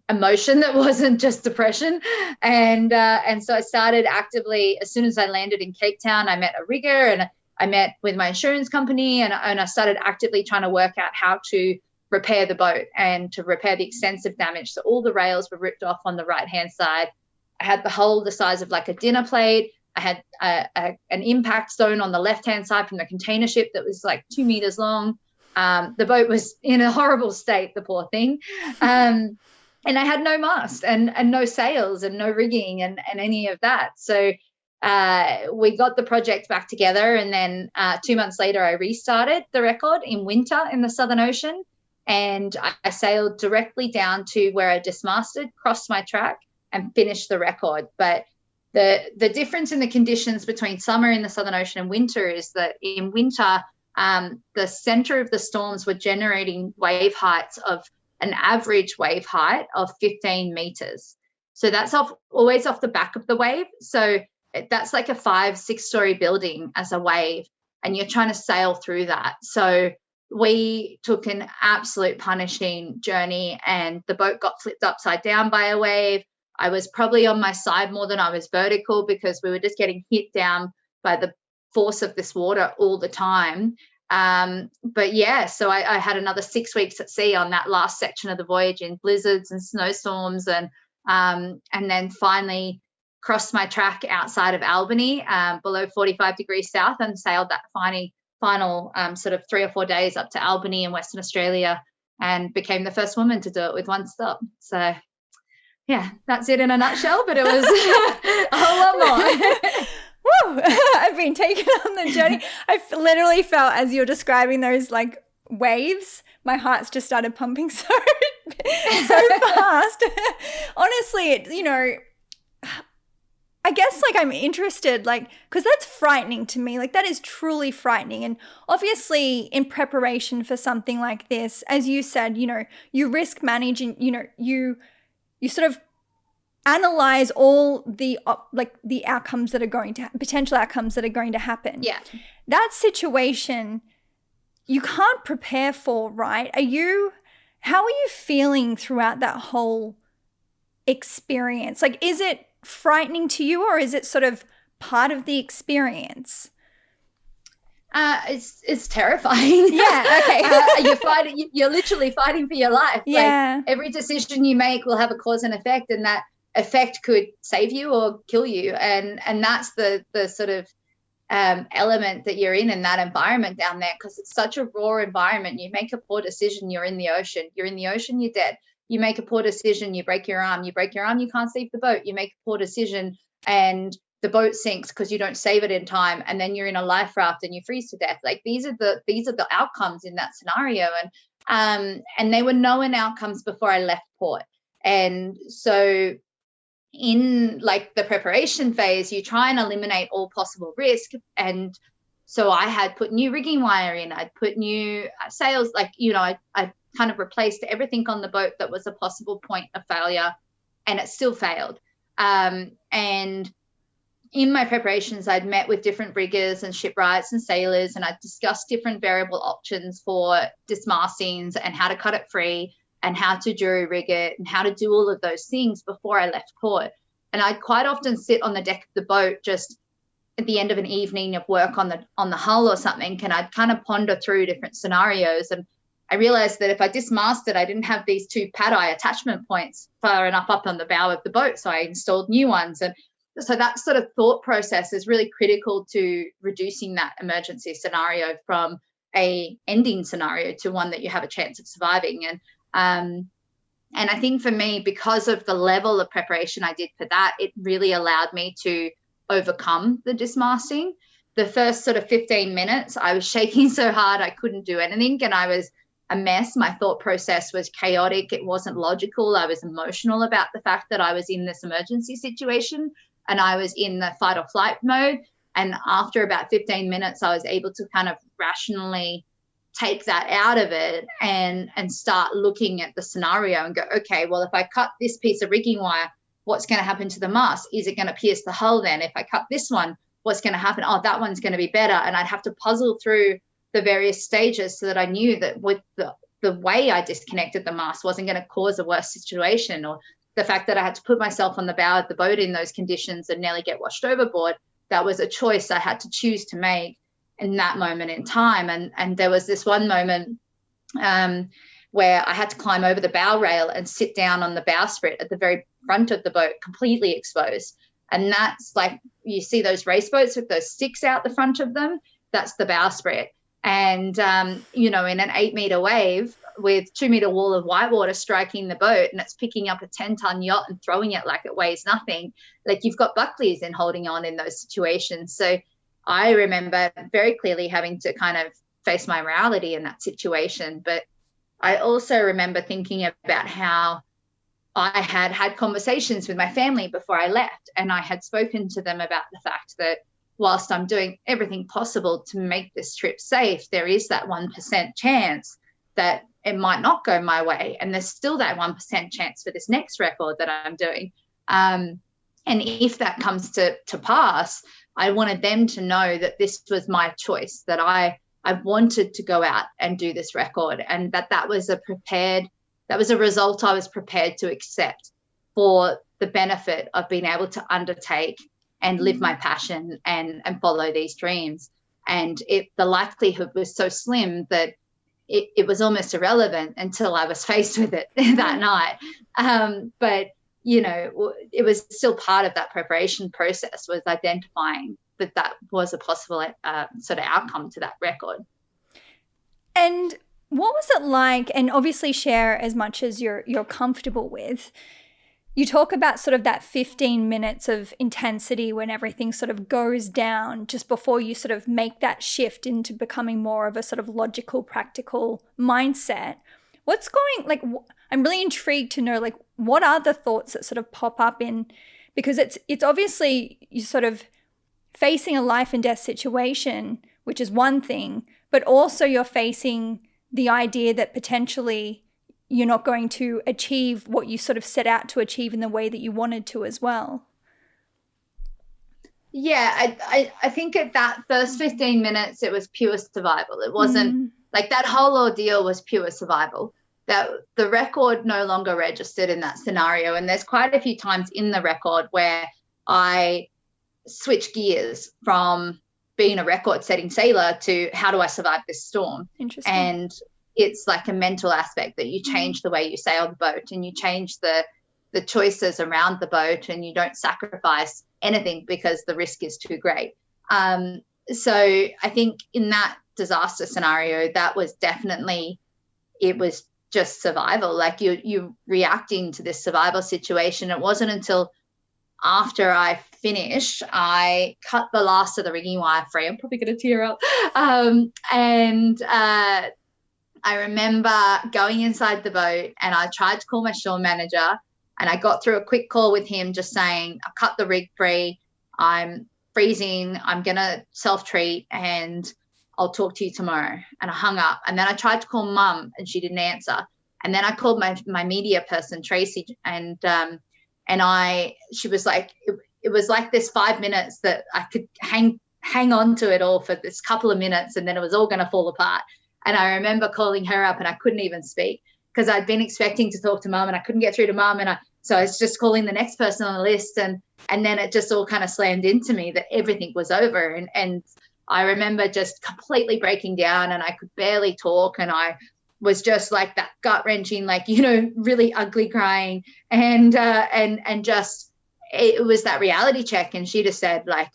emotion that wasn't just depression. And so I started actively, as soon as I landed in Cape Town, I met a rigger and I met with my insurance company and I started actively trying to work out how to repair the boat and to repair the extensive damage. So all the rails were ripped off on the right-hand side. I had the hull the size of like a dinner plate. I had an impact zone on the left-hand side from the container ship that was like 2 meters long. The boat was in a horrible state, the poor thing. And I had no mast and no sails and no rigging and any of that. So we got the project back together. And then 2 months later, I restarted the record in winter in the Southern Ocean. And I sailed directly down to where I dismasted, crossed my track, and finished the record. But the difference in the conditions between summer in the Southern Ocean and winter is that in winter, the center of the storms were generating wave heights of an average wave height of 15 meters. So that's always off the back of the wave. So that's like a 5-6 story building as a wave, and you're trying to sail through that. So we took an absolute punishing journey, and the boat got flipped upside down by a wave. I was probably on my side more than I was vertical because we were just getting hit down by the force of this water all the time. But yeah, so I had another 6 weeks at sea on that last section of the voyage in blizzards and snowstorms, and then finally crossed my track outside of Albany, below 45 degrees south, and sailed that final sort of 3 or 4 days up to Albany in Western Australia, and became the first woman to do it with one stop. So yeah, that's it in a nutshell, but it was a whole lot more. Woo! I've been taken on the journey. I literally felt, as you're describing those like waves, my heart's just started pumping so fast. Honestly, I I guess like I'm interested, like, because that's frightening to me. Like that is truly frightening. And obviously in preparation for something like this, as you said, you know, you risk managing, you know, you sort of analyze all the the outcomes that are going to potential outcomes that are going to happen. Yeah. That situation you can't prepare for, right? How are you feeling throughout that whole experience? Like, is it frightening to you, or is it sort of part of the experience? It's terrifying. Yeah. Okay. You're literally fighting for your life. Yeah. Like every decision you make will have a cause and effect, and that effect could save you or kill you. And that's the sort of element that you're in that environment down there, because it's such a raw environment. You make a poor decision, you're in the ocean. You're in the ocean, you're dead. You make a poor decision, you break your arm. You break your arm, you can't save the boat. You make a poor decision and the boat sinks because you don't save it in time, and then you're in a life raft and you freeze to death. Like these are the outcomes in that scenario. And they were known outcomes before I left port. And so in like the preparation phase, you try and eliminate all possible risk. And so I had put new rigging wire in, I'd put new sails, like, you know, I kind of replaced everything on the boat that was a possible point of failure, and it still failed. And in my preparations, I'd met with different riggers and shipwrights and sailors, and I'd discussed different variable options for dismastings and how to cut it free and how to jury rig it and how to do all of those things before I left port. And I'd quite often sit on the deck of the boat just at the end of an evening of work on the hull or something, and I'd kind of ponder through different scenarios. And I realized that if I dismasted, I didn't have these two pad-eye attachment points far enough up on the bow of the boat, so I installed new ones. And so that sort of thought process is really critical to reducing that emergency scenario from a ending scenario to one that you have a chance of surviving. And I think for me, because of the level of preparation I did for that, it really allowed me to overcome the dismasting. The first sort of 15 minutes, I was shaking so hard I couldn't do anything, and I was a mess. My thought process was chaotic. It wasn't logical. I was emotional about the fact that I was in this emergency situation and I was in the fight or flight mode. And after about 15 minutes, I was able to kind of rationally take that out of it and start looking at the scenario and go, okay, well, if I cut this piece of rigging wire, what's going to happen to the mast? Is it going to pierce the hull then? If I cut this one, what's going to happen? Oh, that one's going to be better. And I'd have to puzzle through the various stages so that I knew that with the way I disconnected the mast wasn't going to cause a worse situation, or the fact that I had to put myself on the bow of the boat in those conditions and nearly get washed overboard. That was a choice I had to choose to make in that moment in time. And there was this one moment where I had to climb over the bow rail and sit down on the bowsprit at the very front of the boat, completely exposed. And that's like, you see those race boats with those sticks out the front of them, that's the bowsprit. And, in an 8-meter wave with 2-meter wall of whitewater striking the boat, and it's picking up a 10-ton yacht and throwing it like it weighs nothing, like you've got Buckleys in holding on in those situations. So I remember very clearly having to kind of face my morality in that situation. But I also remember thinking about how I had conversations with my family before I left, and I had spoken to them about the fact that whilst I'm doing everything possible to make this trip safe, there is that 1% chance that it might not go my way. And there's still that 1% chance for this next record that I'm doing. And if that comes to pass, I wanted them to know that this was my choice, that I wanted to go out and do this record, and that was a result I was prepared to accept for the benefit of being able to undertake and live my passion and follow these dreams. And the likelihood was so slim that it was almost irrelevant until I was faced with it that night. But, it was still part of that preparation process, was identifying that was a possible sort of outcome to that record. And what was it like? And obviously share as much as you're comfortable with. You talk about sort of that 15 minutes of intensity when everything sort of goes down just before you sort of make that shift into becoming more of a sort of logical, practical mindset. I'm really intrigued to know, like, what are the thoughts that sort of pop up in because it's obviously you sort of facing a life and death situation, which is one thing, but also you're facing the idea that potentially you're not going to achieve what you sort of set out to achieve in the way that you wanted to as well. Yeah, I think at that first 15 minutes, it was pure survival. It wasn't like that whole ordeal was pure survival. That the record no longer registered in that scenario. And there's quite a few times in the record where I switch gears from being a record setting sailor to how do I survive this storm? Interesting. And it's like a mental aspect that you change the way you sail the boat, and you change the choices around the boat, and you don't sacrifice anything because the risk is too great. So I think in that disaster scenario, that was definitely, it was just survival. Like you reacting to this survival situation. It wasn't until after I finished, I cut the last of the rigging wire free. I'm probably going to tear up. I remember going inside the boat, and I tried to call my shore manager, and I got through a quick call with him just saying, I've cut the rig free. I'm freezing. I'm going to self-treat, and I'll talk to you tomorrow. And I hung up. And then I tried to call Mum, and she didn't answer. And then I called my media person, Tracy, and she was like, it was like this 5 minutes that I could hang on to it all for this couple of minutes, and then it was all going to fall apart. And I remember calling her up, and I couldn't even speak because I'd been expecting to talk to Mum, and I couldn't get through to Mum. So I was just calling the next person on the list, and then it just all kind of slammed into me that everything was over. And I remember just completely breaking down, and I could barely talk, and I was just like that gut-wrenching, like, really ugly crying, and just it was that reality check. And she just said, like,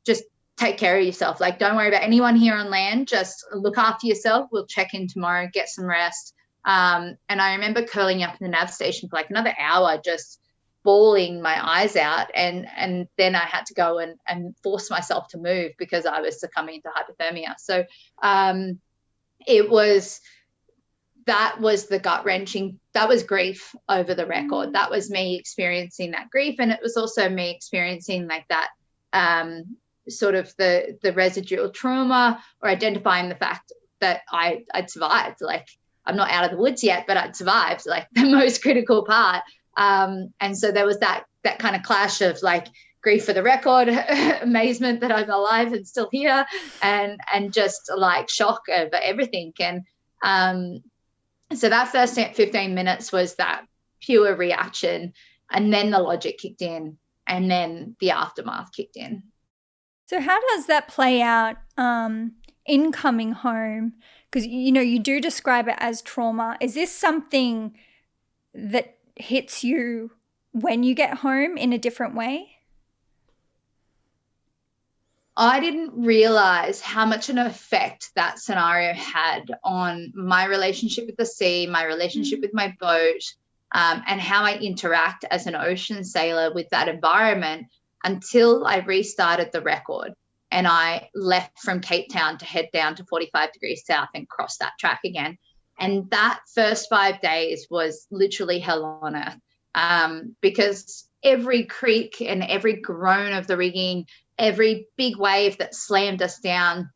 just take care of yourself. Like, don't worry about anyone here on land. Just look after yourself. We'll check in tomorrow, get some rest. And I remember curling up in the nav station for like another hour, just bawling my eyes out. And then I had to go and force myself to move because I was succumbing to hypothermia. So that was the gut-wrenching, that was grief over the record. That was me experiencing that grief. And it was also me experiencing like that sort of the residual trauma, or identifying the fact that I'd survived. Like, I'm not out of the woods yet, but I'd survived, like the most critical part. And so there was that kind of clash of like grief for the record, amazement that I'm alive and still here, and just like shock over everything. And so that first 15 minutes was that pure reaction, and then the logic kicked in, and then the aftermath kicked in. So how does that play out in coming home? Because, you do describe it as trauma. Is this something that hits you when you get home in a different way? I didn't realize how much an effect that scenario had on my relationship with the sea, my relationship with my boat, and how I interact as an ocean sailor with that environment, until I restarted the record and I left from Cape Town to head down to 45 degrees south and cross that track again. And that first 5 days was literally hell on earth, because every creak and every groan of the rigging, every big wave that slammed us down,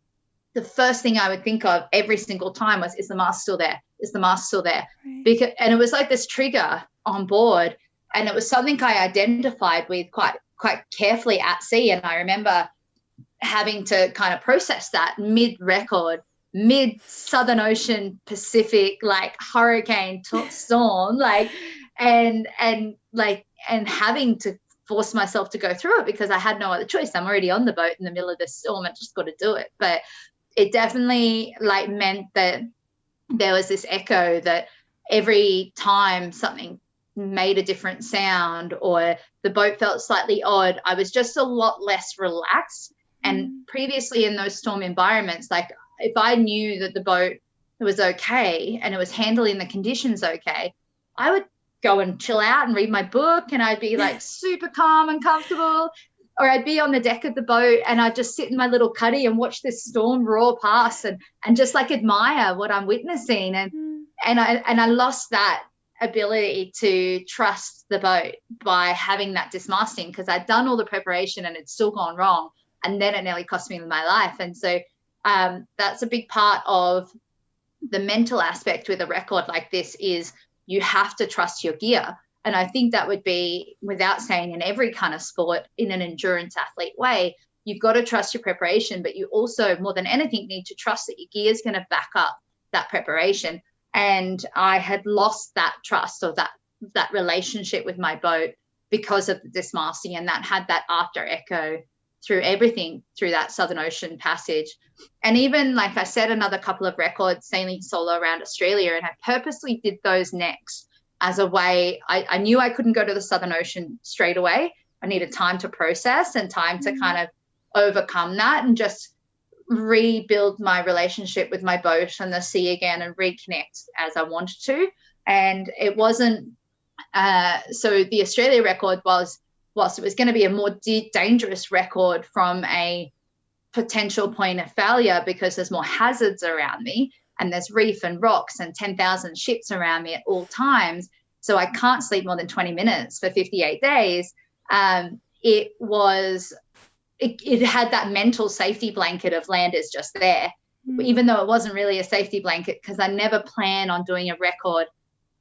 the first thing I would think of every single time was, is the mast still there? Is the mast still there? Right. And it was like this trigger on board, and it was something I identified with quite carefully at sea. And I remember having to kind of process that mid-record, mid-Southern Ocean Pacific, like hurricane storm, and having to force myself to go through it because I had no other choice. I'm already on the boat in the middle of this storm. I just got to do it. But it definitely meant that there was this echo that every time something made a different sound or the boat felt slightly odd, I was just a lot less relaxed. And previously in those storm environments, like if I knew that the boat was okay and it was handling the conditions okay, I would go and chill out and read my book, and I'd be like super calm and comfortable. Or I'd be on the deck of the boat and I'd just sit in my little cuddy and watch this storm roar past and just like admire what I'm witnessing. And I lost that ability to trust the boat by having that dismasting, because I'd done all the preparation and it's still gone wrong. And then it nearly cost me my life. And so that's a big part of the mental aspect with a record like this, is you have to trust your gear. And I think that would be, without saying, in every kind of sport, in an endurance athlete way, you've got to trust your preparation, but you also, more than anything, need to trust that your gear is going to back up that preparation. And I had lost that trust, or that relationship with my boat, because of the dismasting, and that had that after echo through everything, through that Southern Ocean passage. And even, like I said, another couple of records sailing solo around Australia, and I purposely did those next as a way. I knew I couldn't go to the Southern Ocean straight away. I needed time to process and time to kind of overcome that and just rebuild my relationship with my boat and the sea again, and reconnect as I wanted to. And it wasn't so the Australia record was, whilst it was going to be a more dangerous record from a potential point of failure, because there's more hazards around me and there's reef and rocks and 10,000 ships around me at all times, so I can't sleep more than 20 minutes for 58 days, it had that mental safety blanket of land is just there, even though it wasn't really a safety blanket, because I never plan on doing a record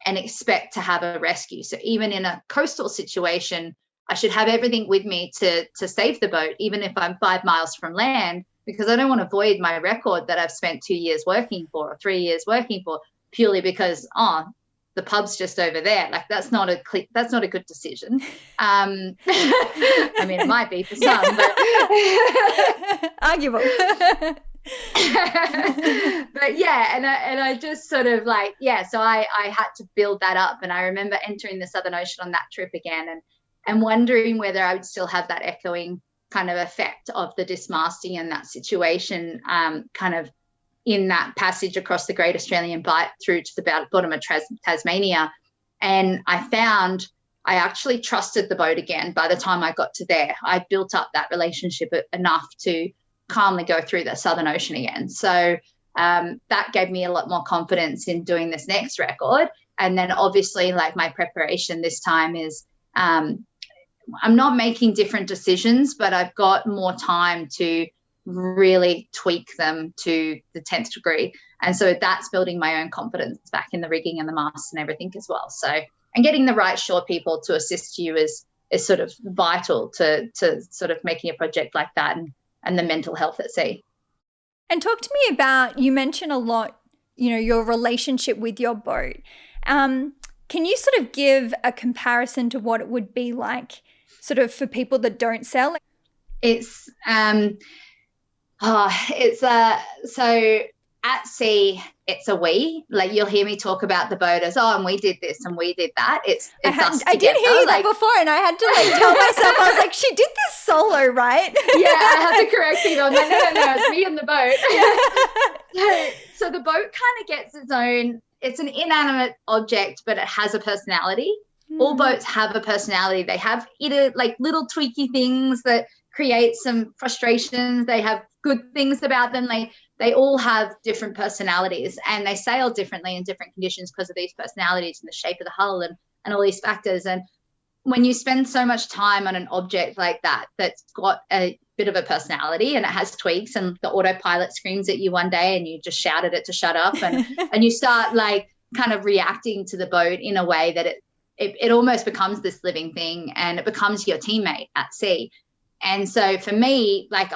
and expect to have a rescue. So even in a coastal situation, I should have everything with me to save the boat, even if I'm 5 miles from land, because I don't want to void my record that I've spent 2 years working for, or 3 years working for, purely because, the pub's just over there. Like, that's not a good decision. I mean, it might be for some, but arguable. But yeah, and I just sort of like, so I had to build that up. And I remember entering the Southern Ocean on that trip again, and wondering whether I would still have that echoing kind of effect of the dismasting and that situation, kind of in that passage across the Great Australian Bight through to the bottom of Tasmania. And I found I actually trusted the boat again by the time I got to there. I built up that relationship enough to calmly go through the Southern Ocean again. So that gave me a lot more confidence in doing this next record. And then obviously, like, my preparation this time is I'm not making different decisions, but I've got more time to really tweak them to the 10th degree. And so that's building my own confidence back in the rigging and the masts and everything as well. So, and getting the right shore people to assist you is sort of vital to sort of making a project like that, and the mental health at sea. And talk to me about, you mentioned a lot, your relationship with your boat. Can you sort of give a comparison to what it would be like sort of for people that don't sail? So at sea, it's a we. Like, you'll hear me talk about the boat as, and we did this and we did that. I did hear you that before, and I had to tell myself, I was like, she did this solo, right? Yeah, I had to correct people. I'm like, no, it's me and the boat. So the boat kind of gets its own, it's an inanimate object, but it has a personality. All boats have a personality. They have either like little tweaky things that create some frustrations. They have good things about them. They all have different personalities, and they sail differently in different conditions because of these personalities and the shape of the hull and all these factors. And when you spend so much time on an object like that, that's got a bit of a personality and it has tweaks, and the autopilot screams at you one day and you just shout at it to shut up, and you start like kind of reacting to the boat in a way that it almost becomes this living thing, and it becomes your teammate at sea. And so for me, like,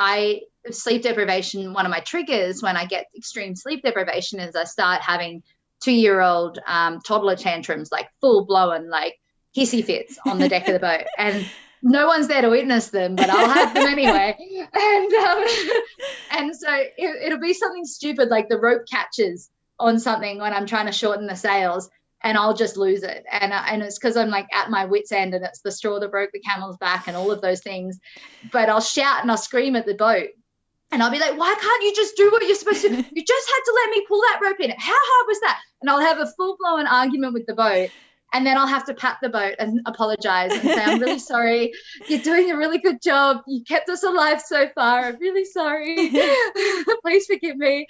sleep deprivation, one of my triggers when I get extreme sleep deprivation is I start having 2-year-old toddler tantrums, like full-blown, like hissy fits on the deck of the boat. And no one's there to witness them, but I'll have them anyway. And so it'll be something stupid, like the rope catches on something when I'm trying to shorten the sails, and I'll just lose it. And it's because I'm like at my wit's end, and it's the straw that broke the camel's back and all of those things. But I'll shout and I'll scream at the boat. And I'll be like, why can't you just do what you're supposed to do? You just had to let me pull that rope in. How hard was that? And I'll have a full-blown argument with the boat. And then I'll have to pat the boat and apologize and say, I'm really sorry. You're doing a really good job. You kept us alive so far. I'm really sorry. Please forgive me.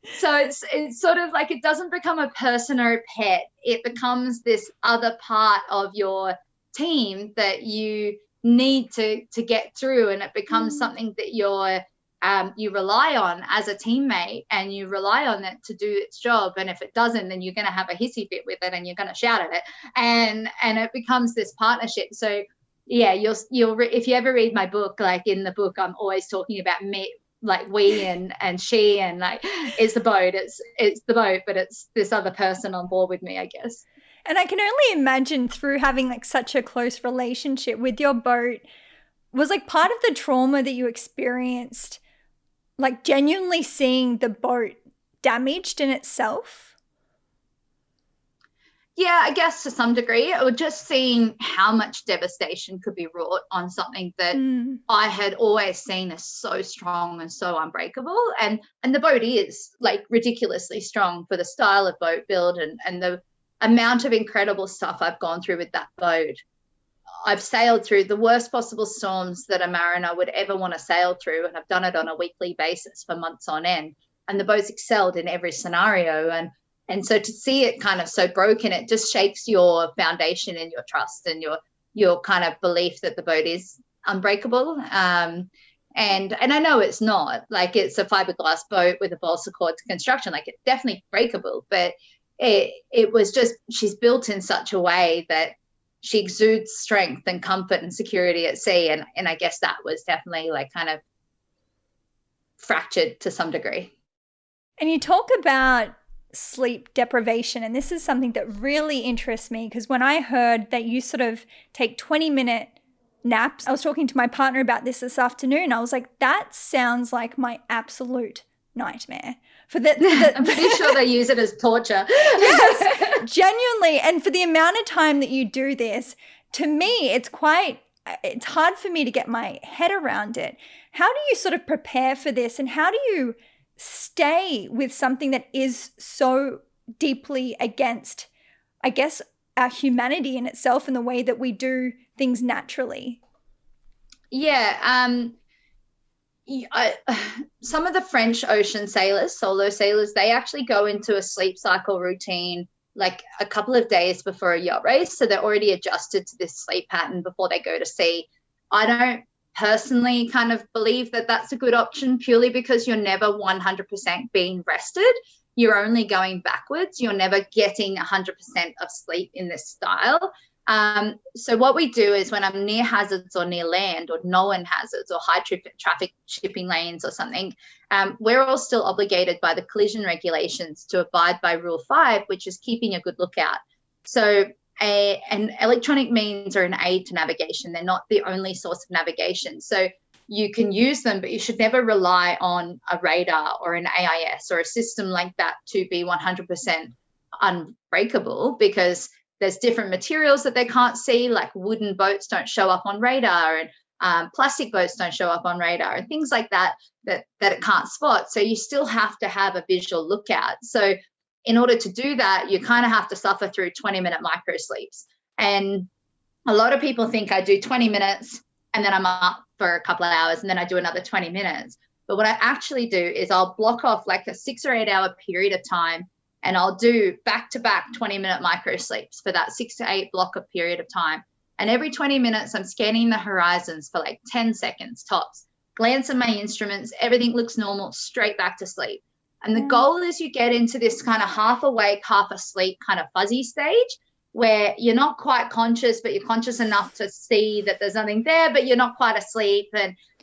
So it's sort of like it doesn't become a person or a pet. It becomes this other part of your team that you need to get through, and it becomes something that you rely on as a teammate, and you rely on it to do its job. And if it doesn't, then you're going to have a hissy fit with it, and you're going to shout at it, and it becomes this partnership. So yeah, you'll if you ever read my book, like in the book, I'm always talking about me, like we and she, and like it's the boat, it's the boat, but it's this other person on board with me, I guess. And I can only imagine through having like such a close relationship with your boat, was like part of the trauma that you experienced, like genuinely seeing the boat damaged in itself? Yeah, I guess to some degree, or just seeing how much devastation could be wrought on something that I had always seen as so strong and so unbreakable. And the boat is like ridiculously strong for the style of boat build and the amount of incredible stuff I've gone through with that boat. I've sailed through the worst possible storms that a mariner would ever want to sail through, and I've done it on a weekly basis for months on end. And the boat's excelled in every scenario. And so to see it kind of so broken, it just shakes your foundation and your trust and your kind of belief that the boat is unbreakable. And I know it's not. Like, it's a fiberglass boat with a balsa cord construction. Like, it's definitely breakable, but it was just, she's built in such a way that she exudes strength and comfort and security at sea. And I guess that was definitely like kind of fractured to some degree. And you talk about sleep deprivation, and this is something that really interests me, because when I heard that you sort of take 20-minute naps, I was talking to my partner about this afternoon. I was like, that sounds like my absolute nightmare. I'm pretty sure they use it as torture. Yes, genuinely. And for the amount of time that you do this, to me, it's hard for me to get my head around it. How do you sort of prepare for this, and how do you stay with something that is so deeply against, I guess, our humanity in itself and the way that we do things naturally? Yeah. Some of the French ocean sailors, solo sailors, they actually go into a sleep cycle routine like a couple of days before a yacht race. So they're already adjusted to this sleep pattern before they go to sea. I don't personally kind of believe that that's a good option, purely because you're never 100% being rested. You're only going backwards. You're never getting 100% of sleep in this style. So what we do is, when I'm near hazards or near land or known hazards or high traffic shipping lanes or something, we're all still obligated by the collision regulations to abide by Rule 5, which is keeping a good lookout. So and electronic means are an aid to navigation. They're not the only source of navigation. So you can use them, but you should never rely on a radar or an AIS or a system like that to be 100% unbreakable, because there's different materials that they can't see, like wooden boats don't show up on radar, and plastic boats don't show up on radar, and things like that it can't spot. So you still have to have a visual lookout. So in order to do that, you kind of have to suffer through 20-minute micro sleeps. And a lot of people think I do 20 minutes and then I'm up for a couple of hours and then I do another 20 minutes. But what I actually do is I'll block off like a 6 or 8 hour period of time, and I'll do back-to-back 20-minute micro sleeps for that 6 to 8 block of period of time. And every 20 minutes, I'm scanning the horizons for like 10 seconds tops, glance at my instruments, everything looks normal, straight back to sleep. And the goal is you get into this kind of half awake, half asleep kind of fuzzy stage where you're not quite conscious, but you're conscious enough to see that there's nothing there, but you're not quite asleep.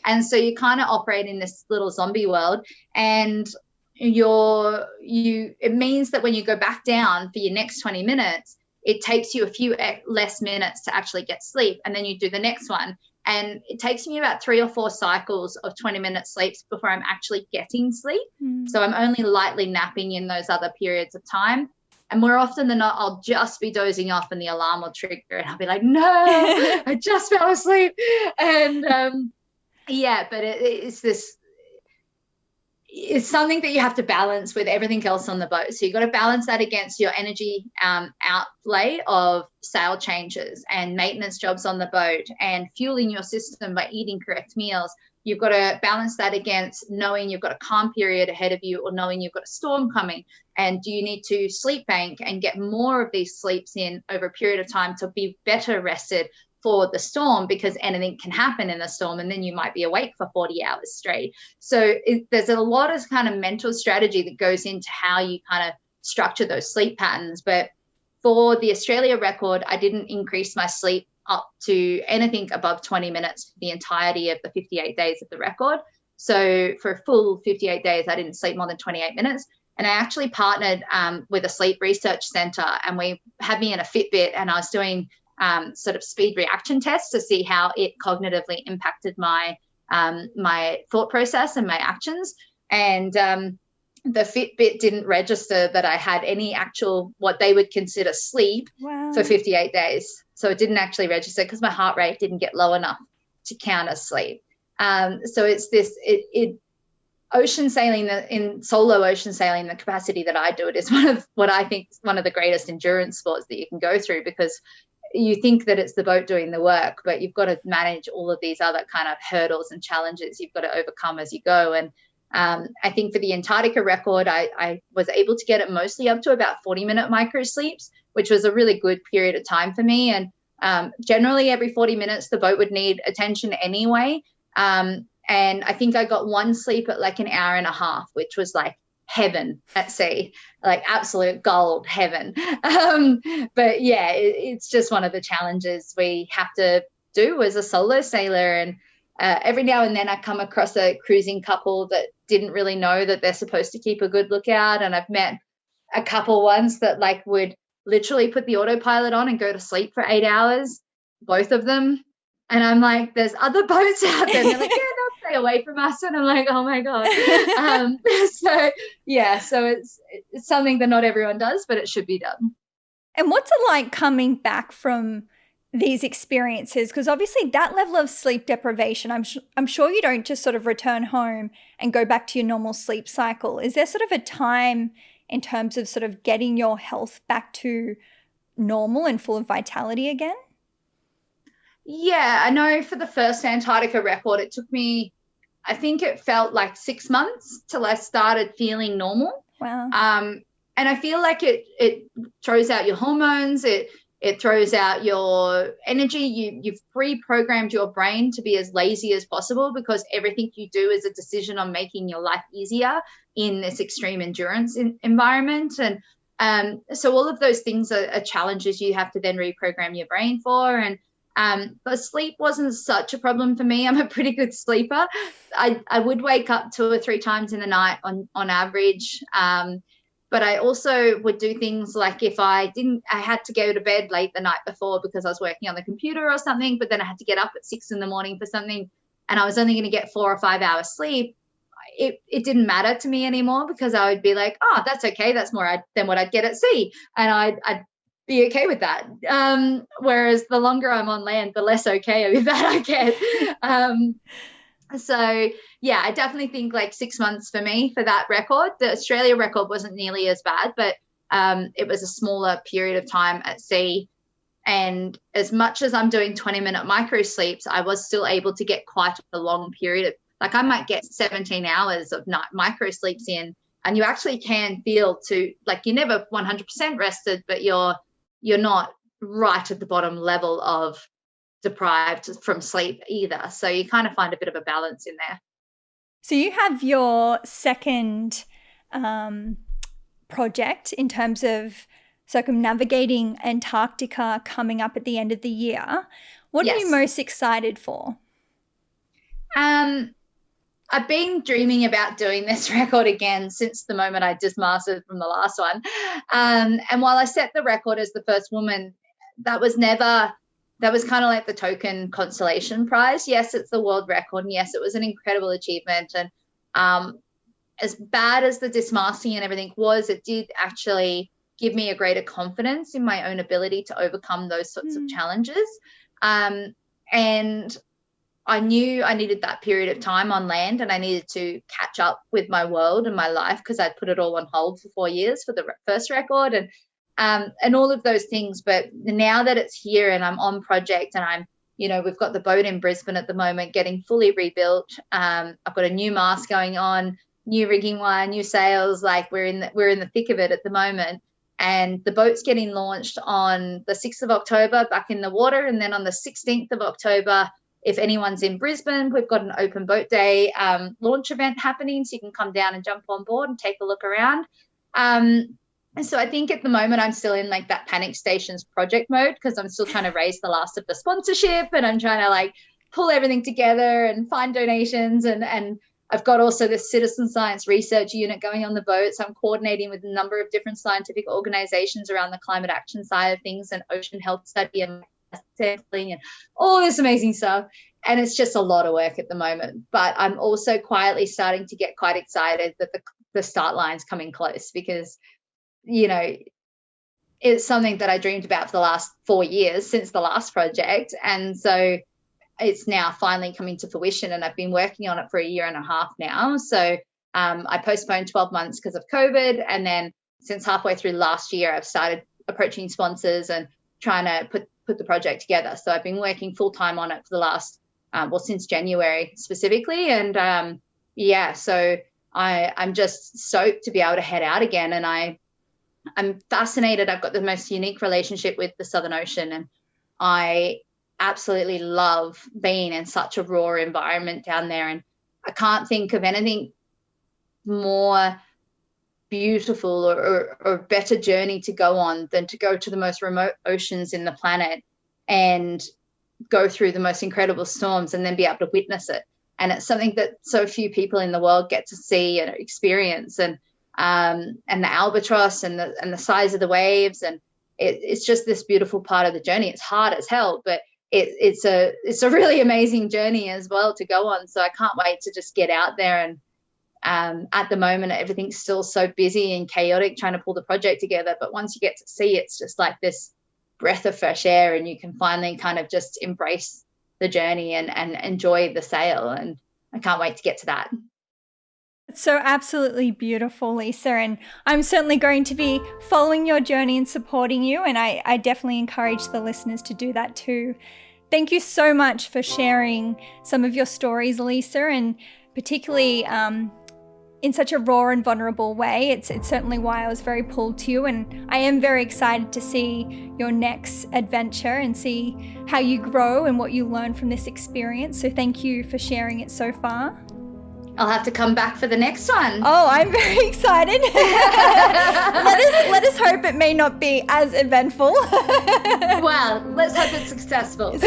And so you kind of operate in this little zombie world. And it means that when you go back down for your next 20 minutes, it takes you a few less minutes to actually get sleep. And then you do the next one. And it takes me about 3 or 4 cycles of 20-minute sleeps before I'm actually getting sleep. So I'm only lightly napping in those other periods of time. And more often than not, I'll just be dozing off and the alarm will trigger and I'll be like, no, I just fell asleep. And but it's something that you have to balance with everything else on the boat. So you've got to balance that against your energy outlay of sail changes and maintenance jobs on the boat and fueling your system by eating correct meals. you've got to balance that against knowing you've got a calm period ahead of you or knowing you've got a storm coming. And do you need to sleep bank and get more of these sleeps in over a period of time to be better rested for the storm, because anything can happen in the storm and then you might be awake for 40 hours straight. So there's a lot of kind of mental strategy that goes into how you kind of structure those sleep patterns. But for the Australia record, I didn't increase my sleep up to anything above 20 minutes for the entirety of the 58 days of the record. So for a full 58 days, I didn't sleep more than 28 minutes. And I actually partnered with a sleep research center, and we had me in a Fitbit, and I was doing sort of speed reaction tests to see how it cognitively impacted my my thought process and my actions. And the Fitbit didn't register that I had any actual what they would consider sleep for 58 days. So it didn't actually register because my heart rate didn't get low enough to count as sleep. So it's this ocean sailing, in solo ocean sailing, the capacity that I do it is one of what I think is one of the greatest endurance sports that you can go through, because you think that it's the boat doing the work, but you've got to manage all of these other kind of hurdles and challenges you've got to overcome as you go. And I think for the Antarctica record, I was able to get it mostly up to about 40-minute micro sleeps, which was a really good period of time for me. And generally every 40 minutes, the boat would need attention anyway. And I think I got one sleep at like an hour and a half, which was like heaven at sea, like absolute gold heaven. But yeah, it's just one of the challenges we have to do as a solo sailor. And every now and then I come across a cruising couple that didn't really know that they're supposed to keep a good lookout. And I've met a couple once that like would literally put the autopilot on and go to sleep for 8 hours, both of them. And I'm like, there's other boats out there. And they're like, yeah, they'll stay away from us. And I'm like, oh my God. So it's something that not everyone does, but it should be done. And what's it like coming back from these experiences? Because obviously that level of sleep deprivation, I'm sure you don't just sort of return home and go back to your normal sleep cycle. Is there sort of a time in terms of sort of getting your health back to normal and full of vitality again? Yeah, I know for the first Antarctica record, it took me, I think it felt like 6 months till I started feeling normal. Wow. And I feel like it throws out your hormones, it throws out your energy. You've pre-programmed your brain to be as lazy as possible, because everything you do is a decision on making your life easier in this extreme endurance environment. And so all of those things are challenges you have to then reprogram your brain for. And but sleep wasn't such a problem for me. I'm a pretty good sleeper. I would wake up 2 or 3 times in the night on average. But I also would do things like if I had to go to bed late the night before because I was working on the computer or something, but then I had to get up at 6 a.m. for something, and I was only going to get 4 or 5 hours sleep. It didn't matter to me anymore, because I would be like, oh, that's okay. That's more than what I'd get at sea. And I'd be okay with that. Whereas the longer I'm on land, the less okay with that I get. So yeah, I definitely think like 6 months for me for that record. The Australia record wasn't nearly as bad, but it was a smaller period of time at sea. And as much as I'm doing 20-minute micro sleeps, I was still able to get quite a long period. Like I might get 17 hours of night micro sleeps in, and you actually can feel to like you're never 100% rested, but you're not right at the bottom level of deprived from sleep either. So you kind of find a bit of a balance in there. So you have your second project in terms of circumnavigating Antarctica coming up at the end of the year. What are you most excited for? I've been dreaming about doing this record again since the moment I dismasted from the last one. And while I set the record as the first woman, that was kind of like the token consolation prize. Yes, it's the world record. And yes, it was an incredible achievement. And as bad as the dismasting and everything was, it did actually give me a greater confidence in my own ability to overcome those sorts of challenges. And I knew I needed that period of time on land, and I needed to catch up with my world and my life, because I'd put it all on hold for 4 years for the first record and all of those things. But now that it's here and I'm on project and I'm we've got the boat in Brisbane at the moment getting fully rebuilt. I've got a new mast going on, new rigging wire, new sails. Like we're in the thick of it at the moment. And the boat's getting launched on the 6th of October back in the water. And then on the 16th of October, if anyone's in Brisbane, we've got an open boat day launch event happening. So you can come down and jump on board and take a look around. And so I think at the moment I'm still in like that panic stations project mode, because I'm still trying to raise the last of the sponsorship, and I'm trying to like pull everything together and find donations. And I've got also this citizen science research unit going on the boat. So I'm coordinating with a number of different scientific organizations around the climate action side of things and ocean health study and sampling and all this amazing stuff. And it's just a lot of work at the moment. But I'm also quietly starting to get quite excited that the start line's coming close, because, it's something that I dreamed about for the last 4 years since the last project. And so it's now finally coming to fruition, and I've been working on it for 1.5 years now. So I postponed 12 months because of COVID. And then since halfway through last year, I've started approaching sponsors and trying to put the project together. So I've been working full time on it for the last, since January specifically. And so I'm just stoked to be able to head out again. And I'm fascinated. I've got the most unique relationship with the Southern Ocean, and I absolutely love being in such a raw environment down there. And I can't think of anything more beautiful or better journey to go on than to go to the most remote oceans in the planet and go through the most incredible storms and then be able to witness it. And it's something that so few people in the world get to see and experience. And the albatross and the size of the waves, and it's just this beautiful part of the journey. It's hard as hell, but it's a really amazing journey as well to go on. So I can't wait to just get out there. And at the moment, everything's still so busy and chaotic trying to pull the project together. But once you get to see, it's just like this breath of fresh air, and you can finally kind of just embrace the journey and enjoy the sail. And I can't wait to get to that. It's so absolutely beautiful, Lisa, and I'm certainly going to be following your journey and supporting you, and I definitely encourage the listeners to do that too. Thank you so much for sharing some of your stories, Lisa, and particularly in such a raw and vulnerable way. It's certainly why I was very pulled to you, and I am very excited to see your next adventure and see how you grow and what you learn from this experience. So thank you for sharing it so far. I'll have to come back for the next one. Oh, I'm very excited. Let us hope it may not be as eventful. Well, let's hope it's successful.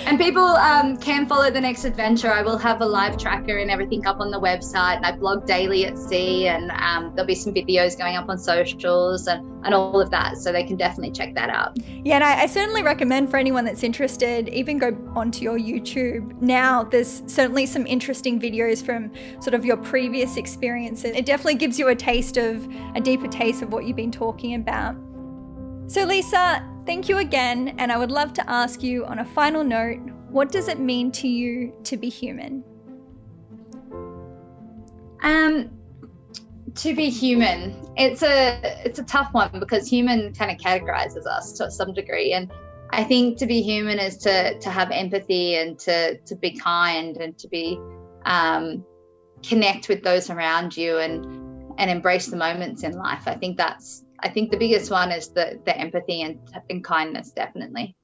And people can follow the next adventure. I will have a live tracker and everything up on the website, and I blog daily at sea, and there'll be some videos going up on socials and all of that, so they can definitely check that out. Yeah, and I certainly recommend for anyone that's interested, even go onto your YouTube. Now there's certainly some interesting videos from sort of your previous experiences. It definitely gives you a deeper taste of what you've been talking about. So Lisa, thank you again, and I would love to ask you on a final note, what does it mean to you to be human? To be human, it's a tough one, because human kind of categorizes us to some degree, and I think to be human is to have empathy and to be kind and to be connect with those around you and embrace the moments in life. I think the biggest one is the empathy and kindness, definitely.